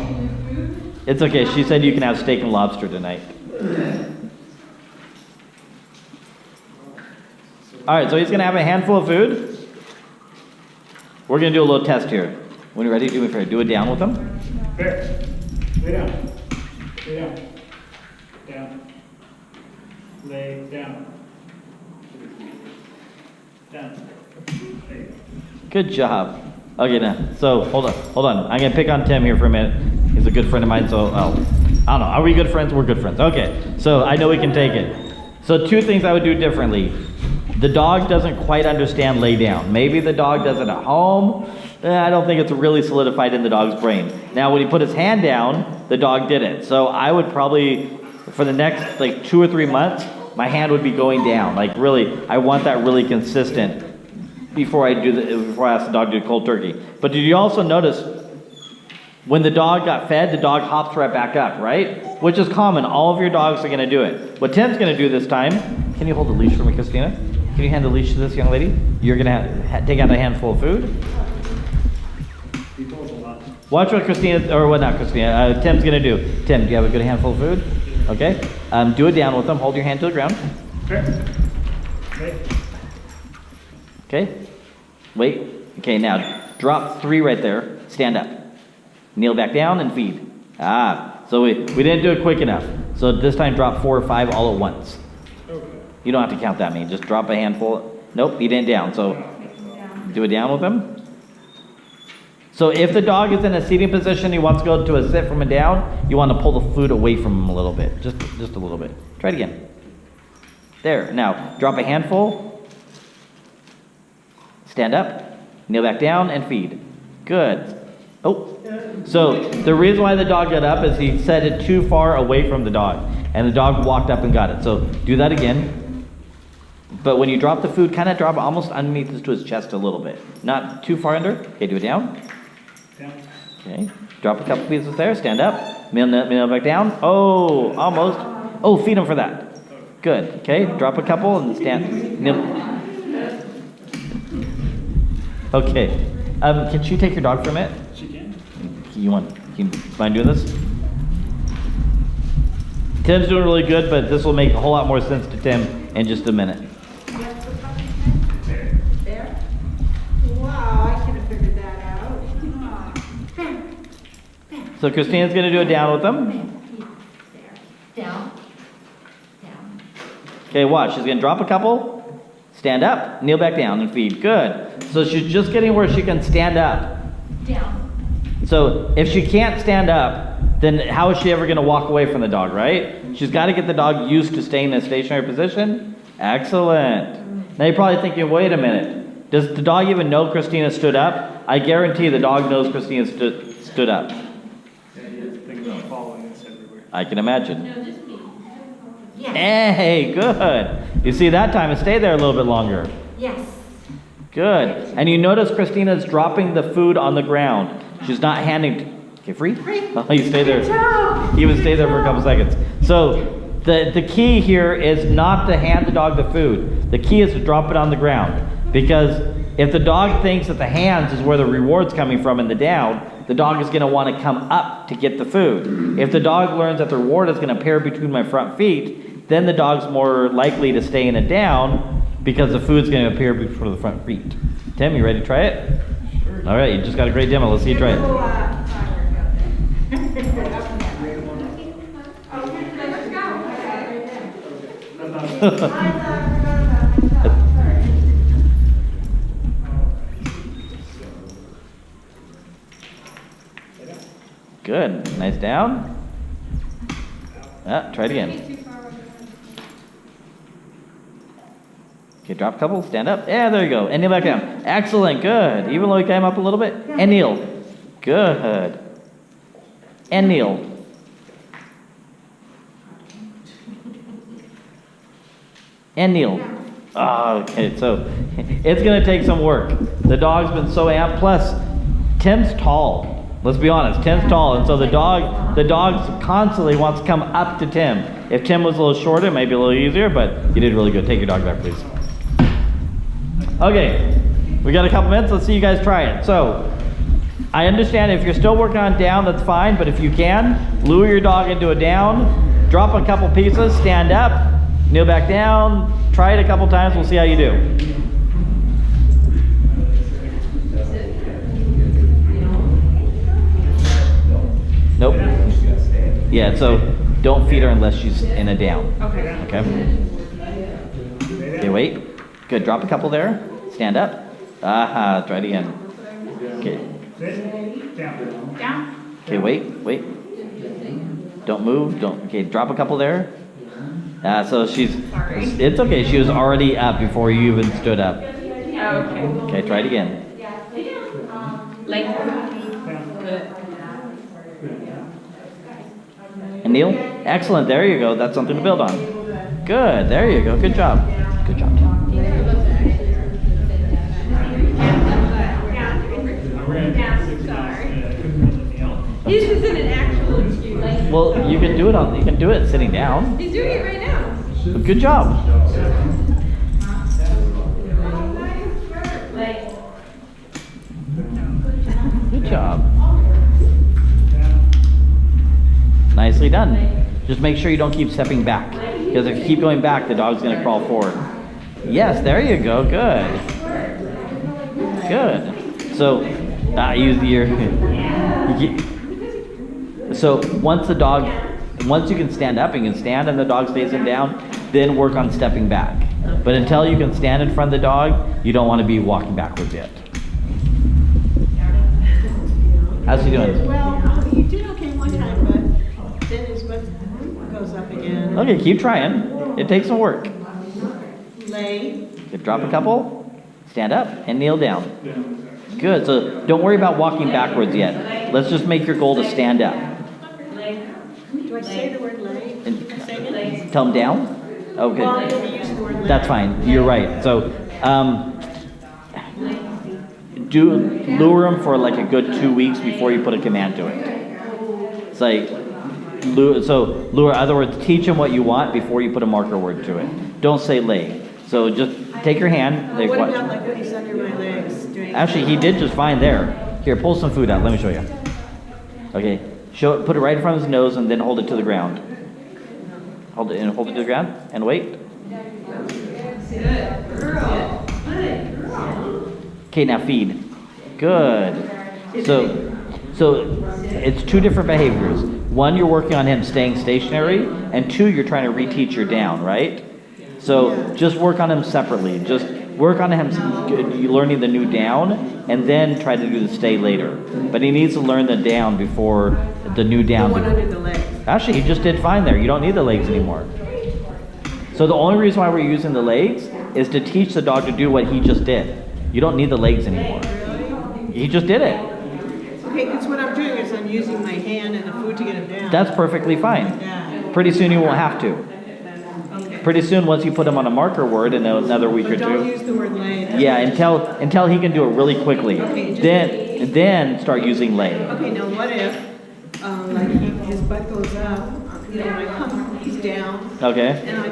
It's okay. She said you can have steak and lobster tonight. All right, so he's going to have a handful of food. We're going to do a little test here. When you're ready, do me a favor. Do it down with him. Fair. Lay down. Lay down. Down. Lay down. Down. There you go. Good job. Okay, now, so hold on. I'm going to pick on Tim here for a minute. He's a good friend of mine, so I don't know. Are we good friends? We're good friends. Okay, so I know we can take it. So 2 things I would do differently. The dog doesn't quite understand lay down. Maybe the dog does it at home. I don't think it's really solidified in the dog's brain. Now, when he put his hand down, the dog did it. So I would probably, for the next 2 or 3 months, my hand would be going down. Like really, I want that really consistent before I ask the dog to do cold turkey. But did you also notice when the dog got fed, the dog hops right back up, right? Which is common. All of your dogs are going to do it. What Tim's going to do this time, can you hold the leash for me, Christina? Can you hand the leash to this young lady? You're going to take out a handful of food. Watch what Christina, or what not Christina, Tim's going to do. Tim, do you have a good handful of food? Okay. Do it down with them. Hold your hand to the ground. Okay. Wait. Okay, now drop 3 right there. Stand up. Kneel back down and feed. So we didn't do it quick enough. So this time drop 4 or 5 all at once. You don't have to count that many. Just drop a handful. Nope, he didn't down. So do it down with him. So if the dog is in a seating position, he wants to go to a sit from a down, you want to pull the food away from him a little bit. Just a little bit. Try it again. There. Now, drop a handful. Stand up. Kneel back down and feed. Good. Oh. So the reason why the dog got up is he set it too far away from the dog. And the dog walked up and got it. So do that again. But when you drop the food, kind of drop it almost underneath to his chest a little bit. Not too far under. Okay, do it down. Okay. Drop a couple pieces there. Stand up. Kneel back down. Oh, almost. Oh, feed him for that. Good. Okay, drop a couple and stand. Kneel. Okay. Can she take your dog for a minute? She can. Can you mind doing this? Tim's doing really good, but this will make a whole lot more sense to Tim in just a minute. There? Wow, I could have figured that out. So Christina's going to do it down with them. Down. Down. Okay, watch. She's going to drop a couple, stand up, kneel back down, and feed. Good. So she's just getting where she can stand up. Down. So if she can't stand up, then how is she ever going to walk away from the dog, right? She's got to get the dog used to staying in a stationary position. Excellent. Now you're probably thinking, wait a minute. Does the dog even know Christina stood up? I guarantee the dog knows Christina stood up. Yeah, he has things about following us everywhere. I can imagine. No, just me. Yes. Hey, good. You see, that time it stayed there a little bit longer. Yes. Good. And you notice Christina's dropping the food on the ground. She's not handing. Okay, free? Oh, you stay there. Good job. You would stay there for a couple seconds. So the key here is not to hand the dog the food. The key is to drop it on the ground. Because if the dog thinks that the hands is where the reward's coming from in the down, the dog is going to want to come up to get the food. If the dog learns that the reward is going to appear between my front feet, then the dog's more likely to stay in a down because the food's going to appear before the front feet. Tim, you ready to try it? Sure. All right, you just got a great demo. Let's see you try it. Good. Nice down. Try it again. Okay, drop a couple, stand up. Yeah, there you go. And kneel back down. Excellent, good. Even though he came up a little bit. And kneel. Good. And kneel. And kneel. Oh, okay, so it's going to take some work. The dog's been so amped. Plus, Tim's tall. Let's be honest, Tim's tall, and so the dog constantly wants to come up to Tim. If Tim was a little shorter, it might be a little easier, but you did really good. Take your dog back, please. Okay, we got a couple minutes. Let's see you guys try it. So, I understand if you're still working on down, that's fine, but if you can, lure your dog into a down, drop a couple pieces, stand up, kneel back down, try it a couple times, we'll see how you do. Nope. Yeah, so don't feed her unless she's in a down. Okay. Okay, wait. Good, drop a couple there. Stand up. Aha, try it again. Okay. Down. Okay, wait. Don't move, okay, drop a couple there. So it's okay, she was already up before you even stood up. Okay, try it again. And kneel. Excellent, there you go, that's something to build on. Good, there you go, good job. Good job, Tim. This isn't an actual excuse. Well, you can do it sitting down. He's doing it right now. Good job. Good job. Nicely done. Just make sure you don't keep stepping back, because if you keep going back, the dog's going to crawl forward. Yes, there you go. Good. Good. So, use your. So once you can stand up, you can stand and the dog stays in down, then work on stepping back. But until you can stand in front of the dog, you don't want to be walking backwards yet. How's he doing? Well, you did okay one time, but then his butt goes up again. Okay, keep trying. It takes some work. Lay. Okay, drop a couple, stand up, and kneel down. Good, so don't worry about walking backwards yet. Let's just make your goal to stand up. Do I say the word lay? Say it? Tell them down? Okay. Well, I'm going to use the word lay. That's fine, you're right. So, lure them for like a good 2 weeks before you put a command to it. It's like, lure, in other words, teach them what you want before you put a marker word to it. Don't say lay. So just take your hand. What about like when he's under my legs? Actually, he did just fine there. Here, pull some food out. Let me show you. Okay, put it right in front of his nose and then hold it to the ground. Hold it to the ground and wait. Okay, now feed. Good. So it's two different behaviors. One, you're working on him staying stationary, and two, you're trying to reteach your down, right? So just work on him separately. Just work on him learning the new down, and then try to do the stay later. But he needs to learn the down before the new down. The one under the legs. Actually, he just did fine there. You don't need the legs anymore. So the only reason why we're using the legs is to teach the dog to do what he just did. You don't need the legs anymore. He just did it. Okay, because what I'm doing is I'm using my hand and the food to get him down. That's perfectly fine. Yeah. Pretty soon you won't have to. pretty soon, once you put him on a marker word in another week or So don't two, use the word lay. yeah, until he can do it really quickly. Okay, just- Then start using lay. Okay, now what if, like his butt goes up, you know, when I come, he's down, Okay. and I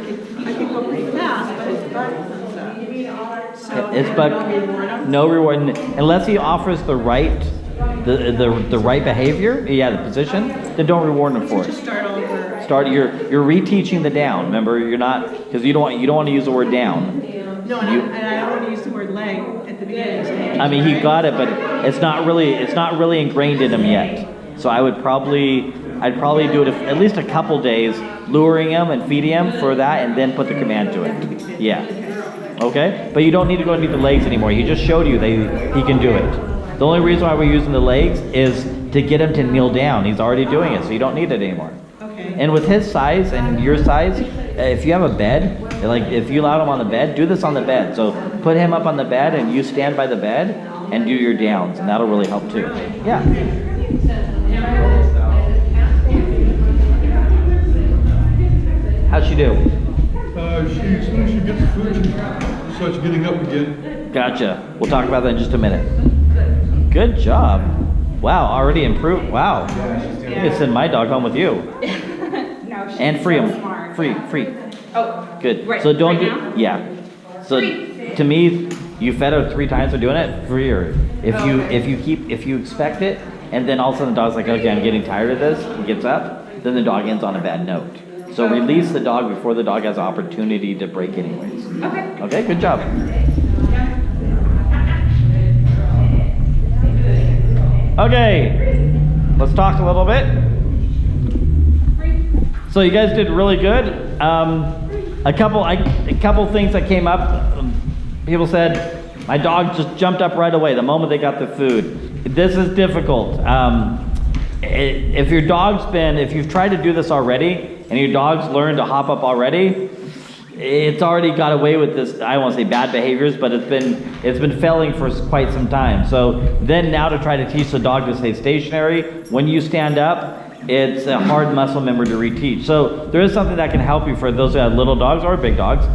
can go pretty fast, but his butt comes up. So, His and butt, no reward him? no reward unless he offers the right behavior. Yeah, the position. Then don't reward him for Just it. start over. You're reteaching the down. Remember, you're not, because you don't want to use the word down. No, and I don't want to use the word leg at the beginning stage. I mean, he right? got it, but it's not really ingrained in him yet. So I'd probably do it at least a couple days, luring him and feeding him for that, and then put the command to it. Yeah. Okay? But you don't need to go into the legs anymore. He just showed you that he can do it. The only reason why we're using the legs is to get him to kneel down. He's already doing it, so you don't need it anymore. Okay. And with his size and your size, if you have a bed, like if you allowed him on the bed, do this on the bed. So put him up on the bed and you stand by the bed and do your downs, and that'll really help too. Yeah. How'd she do? As soon as she gets the food, she starts getting up again. Gotcha. We'll talk about that in just a minute. Good job. Wow, already improved. Wow. I'm gonna send my dog home with you. No, she's And free so him. smart. Free. Oh, Good. Right- So don't right do. now? Yeah. So to me, you fed her 3 times for doing it. Free her. If you expect it, and then all of a sudden the dog's like, okay, I'm getting tired of this, and gets up, then the dog ends on a bad note. So release the dog before the dog has opportunity to break anyways. okay. Okay. Good job. Okay. Let's talk a little bit. So you guys did really good. A couple things that came up. People said my dog just jumped up right away the moment they got the food. This is difficult. If you've tried to do this already and your dog's learned to hop up already, it's already got away with this. I won't say bad behaviors, but it's been failing for quite some time. So then now to try to teach the dog to stay stationary when you stand up, it's a hard muscle memory to reteach. So there is something that can help you for those who have little dogs or big dogs.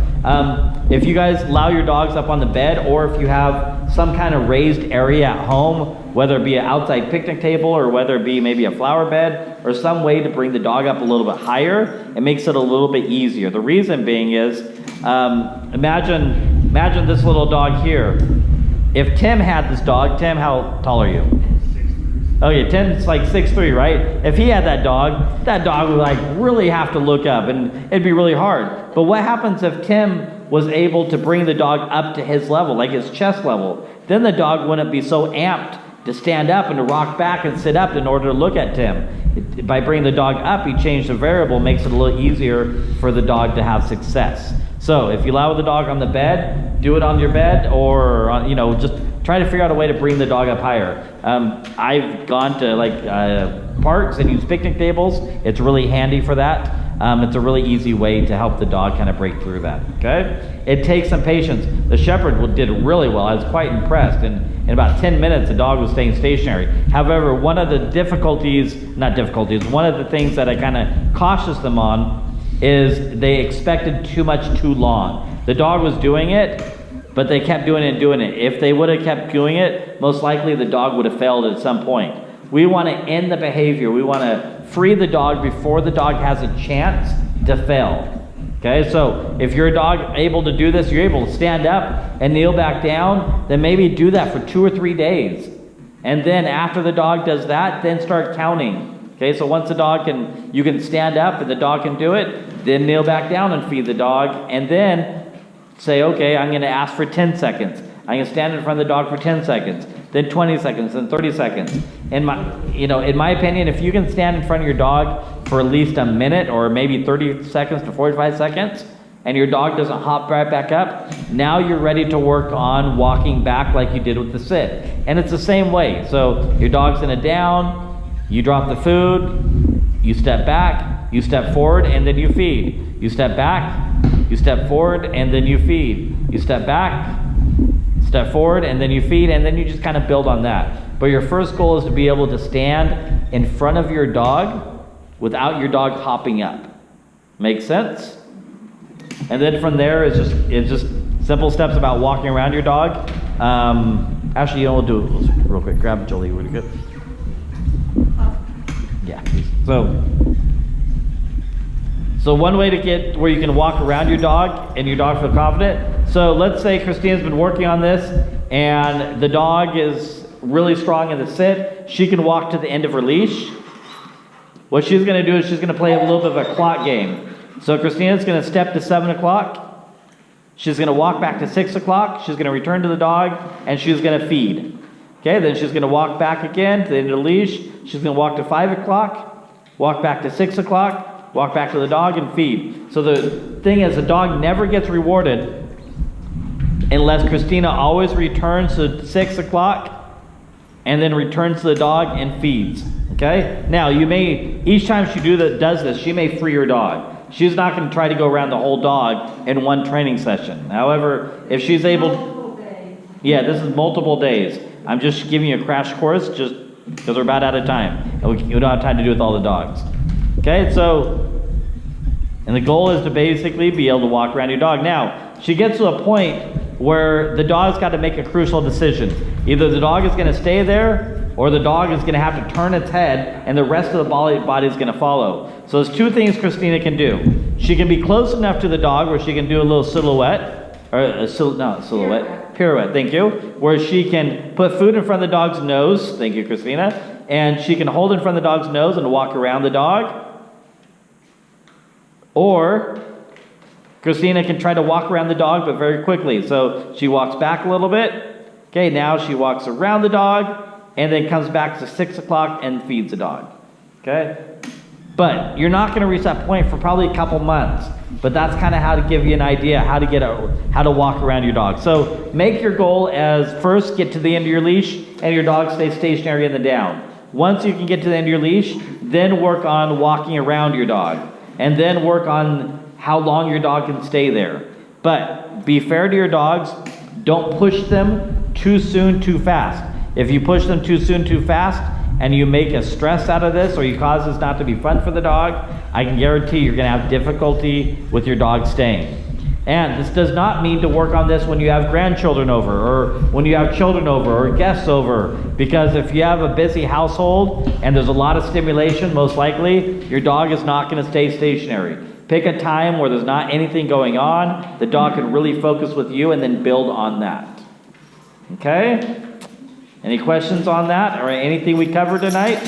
If you guys allow your dogs up on the bed, or if you have some kind of raised area at home, whether it be an outside picnic table or whether it be maybe a flower bed or some way to bring the dog up a little bit higher, it makes it a little bit easier. The reason being is, imagine this little dog here. If Tim had this dog, Tim, how tall are you? Okay, Tim's like 6'3", right? If he had that dog would like really have to look up and it'd be really hard. But what happens if Tim was able to bring the dog up to his level, like his chest level? Then the dog wouldn't be so amped to stand up and to rock back and sit up in order to look at Tim. By bringing the dog up, he changed the variable, makes it a little easier for the dog to have success. So if you allow the dog on the bed, do it on your bed, or on, just try to figure out a way to bring the dog up higher. I've gone to parks and used picnic tables. It's really handy for that. It's a really easy way to help the dog kind of break through that. Okay, it takes some patience. The shepherd did really well. I was quite impressed. And in about 10 minutes, the dog was staying stationary. However, one of the things that I kind of cautious them on is they expected too much too long. The dog was doing it, but they kept doing it. If they would have kept doing it, most likely the dog would have failed at some point. We want to end the behavior. We want to free the dog before the dog has a chance to fail. Okay, so if your dog able to do this, you're able to stand up and kneel back down, then maybe do that for 2 or 3 days. And then after the dog does that, then start counting. Okay, so once you can stand up and the dog can do it, then kneel back down and feed the dog, and then say, okay, I'm going to ask for 10 seconds. I'm going to stand in front of the dog for 10 seconds, then 20 seconds, then 30 seconds. In my opinion, if you can stand in front of your dog for at least a minute or maybe 30 seconds to 45 seconds, and your dog doesn't hop right back up, now you're ready to work on walking back like you did with the sit. And it's the same way. So your dog's in a down, you drop the food, you step back, you step forward, and then you feed. You step back, you step forward, and then you feed. You step back, step forward, and then you feed, and then you just kind of build on that. But your first goal is to be able to stand in front of your dog without your dog hopping up. Make sense? And then from there, it's just simple steps about walking around your dog. Actually, we'll do it real quick. Grab Jolie really good. Yeah, please. So one way to get where you can walk around your dog and your dog feel confident. So let's say Christina's been working on this and the dog is really strong in the sit. She can walk to the end of her leash. What she's going to do is she's going to play a little bit of a clock game. So Christina's going to step to 7 o'clock. She's going to walk back to 6 o'clock. She's going to return to the dog and she's going to feed. Okay, then she's going to walk back again to the end of the leash. She's going to walk to 5 o'clock, walk back to 6 o'clock, walk back to the dog and feed. So the thing is, the dog never gets rewarded unless Christina always returns to 6 o'clock and then returns to the dog and feeds. Okay? Now, each time she does this, she may free her dog. She's not going to try to go around the whole dog in one training session. However, if she's able... Yeah, this is multiple days. I'm just giving you a crash course just because we're about out of time. And we don't have time to do it with all the dogs. Okay, and the goal is to basically be able to walk around your dog. Now, she gets to a point where the dog's got to make a crucial decision. Either the dog is going to stay there or the dog is going to have to turn its head and the rest of the body is going to follow. So there's two things Christina can do. She can be close enough to the dog where she can do a little silhouette, pirouette, thank you, where she can put food in front of the dog's nose, thank you, Christina, and she can hold in front of the dog's nose and walk around the dog. Or Christina can try to walk around the dog, but very quickly. So she walks back a little bit. Okay, now she walks around the dog and then comes back to 6 o'clock and feeds the dog. Okay? But you're not going to reach that point for probably a couple months. But that's kind of how to give you an idea how to walk around your dog. So make your goal as first get to the end of your leash and your dog stays stationary in the down. Once you can get to the end of your leash, then work on walking around your dog. And then work on how long your dog can stay there. But be fair to your dogs. Don't push them too soon, too fast. If you push them too soon, too fast, and you make a stress out of this, or you cause this not to be fun for the dog, I can guarantee you're going to have difficulty with your dog staying. And this does not mean to work on this when you have grandchildren over, or when you have children over, or guests over, because if you have a busy household and there's a lot of stimulation, most likely your dog is not going to stay stationary. Pick a time where there's not anything going on, the dog can really focus with you and then build on that. Okay? Any questions on that, or anything we covered tonight?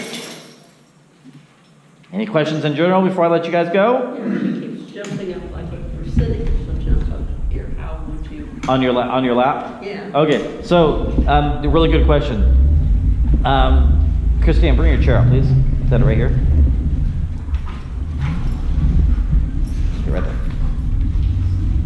Any questions in general before I let you guys go? She keeps jumping up like if we're sitting, she'll jump up here. How would you? On your lap? Yeah. Okay, so really good question. Christine, bring your chair up, please. Set it right here. Sit right there.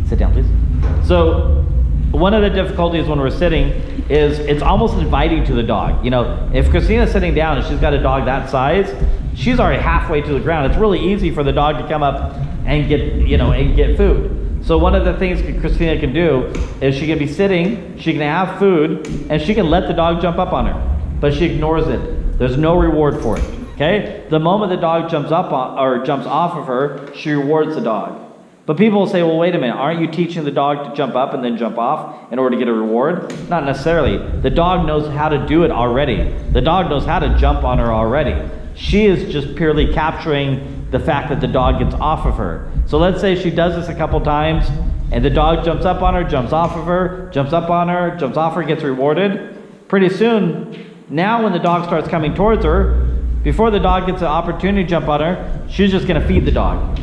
Sit down, please. So one of the difficulties when we're sitting is it's almost inviting to the dog. You know, if Christina's sitting down and she's got a dog that size, she's already halfway to the ground. It's really easy for the dog to come up and get food. So one of the things Christina can do is she can be sitting, she can have food, and she can let the dog jump up on her, but she ignores it. There's no reward for it. Okay? The moment the dog jumps off of her, she rewards the dog. But people will say, well, wait a minute, aren't you teaching the dog to jump up and then jump off in order to get a reward? Not necessarily. The dog knows how to do it already. The dog knows how to jump on her already. She is just purely capturing the fact that the dog gets off of her. So let's say she does this a couple times, and the dog jumps up on her, jumps off of her, jumps up on her, jumps off her, gets rewarded. Pretty soon, now when the dog starts coming towards her, before the dog gets an opportunity to jump on her, she's just going to feed the dog.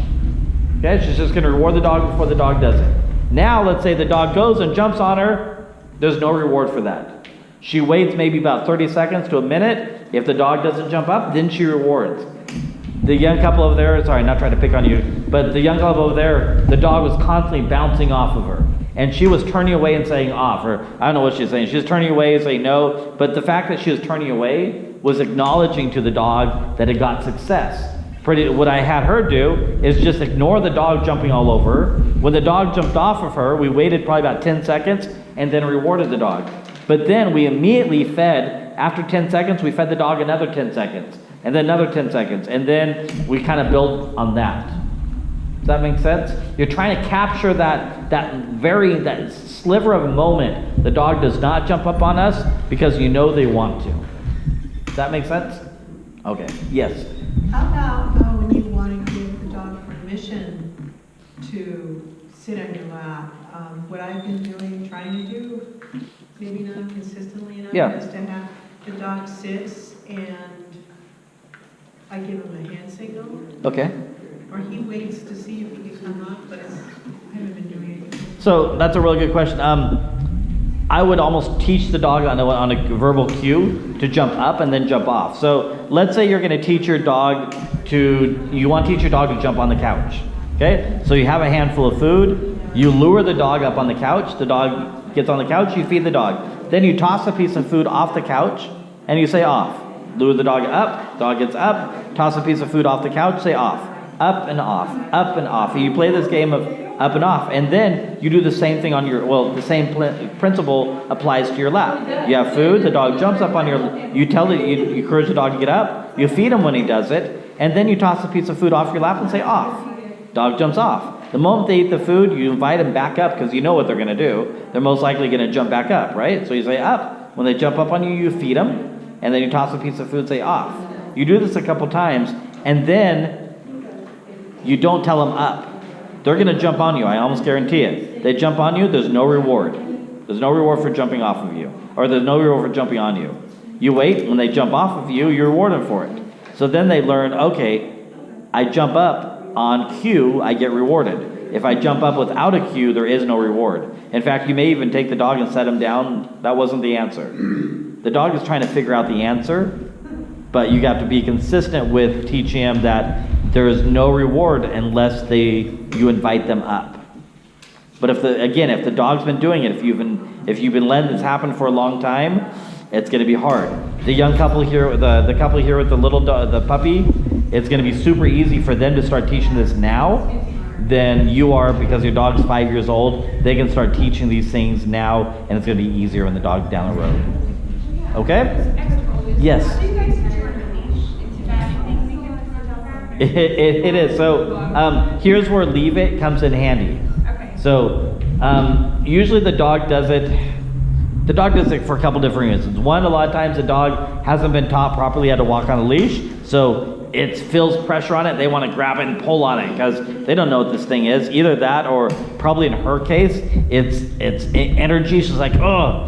Okay, she's just going to reward the dog before the dog does it. Now, let's say the dog goes and jumps on her. There's no reward for that. She waits maybe about 30 seconds to a minute. If the dog doesn't jump up, then she rewards. The young couple over there, sorry, not trying to pick on you, but the young couple over there, the dog was constantly bouncing off of her. And she was turning away and saying off, or I don't know what she's saying. She was turning away and saying no, but the fact that she was turning away was acknowledging to the dog that it got success. What I had her do is just ignore the dog jumping all over her. When the dog jumped off of her, we waited probably about 10 seconds and then rewarded the dog. But then we immediately fed, after 10 seconds, we fed the dog another 10 seconds, and then another 10 seconds, and then we kind of build on that. Does that make sense? You're trying to capture that sliver of a moment. The dog does not jump up on us because you know they want to. Does that make sense? Okay, yes. How about when you want to give the dog permission to sit on your lap? What I've been trying to do, maybe not consistently enough, Yeah. is to have the dog sits and I give him a hand signal, Okay. or he waits to see if he can come up, but I haven't been doing it. So that's a really good question. I would almost teach the dog on a verbal cue to jump up and then jump off. So let's say you're going to teach your dog you want to teach your dog to jump on the couch. Okay? So you have a handful of food, you lure the dog up on the couch, the dog gets on the couch, you feed the dog. Then you toss a piece of food off the couch and you say off. Lure the dog up, dog gets up, toss a piece of food off the couch, say off. Up and off, up and off. And you play this game of up and off, and then you do the same thing on the same principle applies to your lap. You have food, the dog jumps up on you encourage the dog to get up, you feed him when he does it, and then you toss a piece of food off your lap and say off. Dog jumps off. The moment they eat the food, you invite them back up because you know what they're going to do. They're most likely going to jump back up, right? So you say up. When they jump up on you, you feed them, and then you toss a piece of food and say off. You do this a couple times, and then you don't tell them up. They're going to jump on you, I almost guarantee it. They jump on you, there's no reward. There's no reward for jumping off of you. Or there's no reward for jumping on you. You wait, when they jump off of you, you reward them for it. So then they learn, okay, I jump up on cue, I get rewarded. If I jump up without a cue, there is no reward. In fact, you may even take the dog and set him down. That wasn't the answer. The dog is trying to figure out the answer, but you have to be consistent with teaching him that there is no reward unless you invite them up. But if the dog's been doing it, if you've been letting this happen for a long time, it's going to be hard. The young couple here, the couple here with the little the puppy, it's going to be super easy for them to start teaching this now than you are, because your dog's 5 years old. They can start teaching these things now, and it's going to be easier when the dog's down the road. Okay? Yes. It is. So here's where leave it comes in handy. Okay. So usually the dog does it for a couple different reasons. One, a lot of times the dog hasn't been taught properly how to walk on a leash, so it feels pressure on it. They want to grab it and pull on it because they don't know what this thing is. Either that, or probably in her case, it's energy. She's like, oh,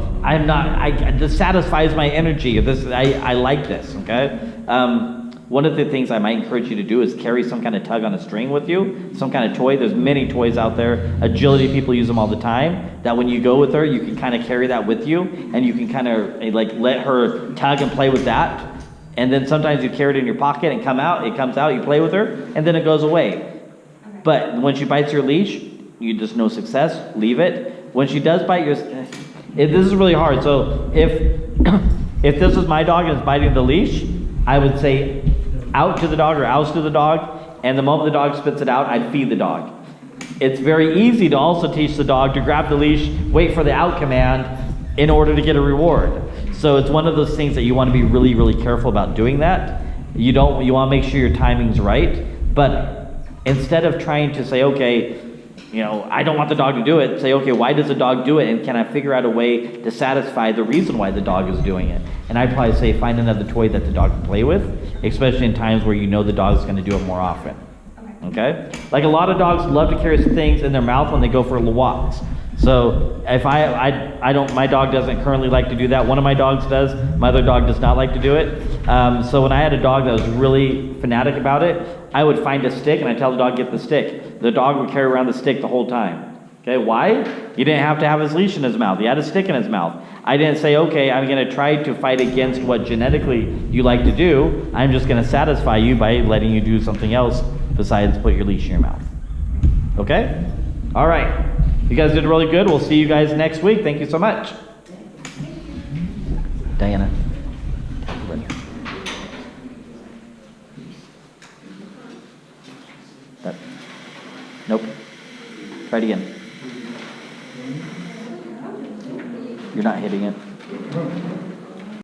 this satisfies my energy. I like this. Okay. One of the things I might encourage you to do is carry some kind of tug on a string with you, some kind of toy. There's many toys out there. Agility people use them all the time. That when you go with her, you can kind of carry that with you, and you can kind of let her tug and play with that. And then sometimes you carry it in your pocket and it comes out, you play with her, and then it goes away. Okay. But when she bites your leash, you just no success, leave it. When she does bite this is really hard. So if this was my dog and it's biting the leash, I would say out to the dog or oust to the dog, and the moment the dog spits it out, I'd feed the dog. It's very easy to also teach the dog to grab the leash, wait for the out command in order to get a reward. So it's one of those things that you want to be really, really careful about doing that. You want to make sure your timing's right, but instead of trying to say, okay, I don't want the dog to do it, say, okay, why does the dog do it, and can I figure out a way to satisfy the reason why the dog is doing it? And I'd probably say find another toy that the dog can play with, especially in times where you know the dog's going to do it more often. Okay? Like a lot of dogs love to carry things in their mouth when they go for walks. So if my dog doesn't currently like to do that. One of my dogs does. My other dog does not like to do it. So when I had a dog that was really fanatic about it, I would find a stick and I tell the dog, get the stick. The dog would carry around the stick the whole time. Okay, why? He didn't have to have his leash in his mouth. He had a stick in his mouth. I didn't say, okay, I'm going to try to fight against what genetically you like to do. I'm just going to satisfy you by letting you do something else besides put your leash in your mouth. Okay? All right. You guys did really good. We'll see you guys next week. Thank you so much. Diana. Nope. Try it again. You're not hitting it.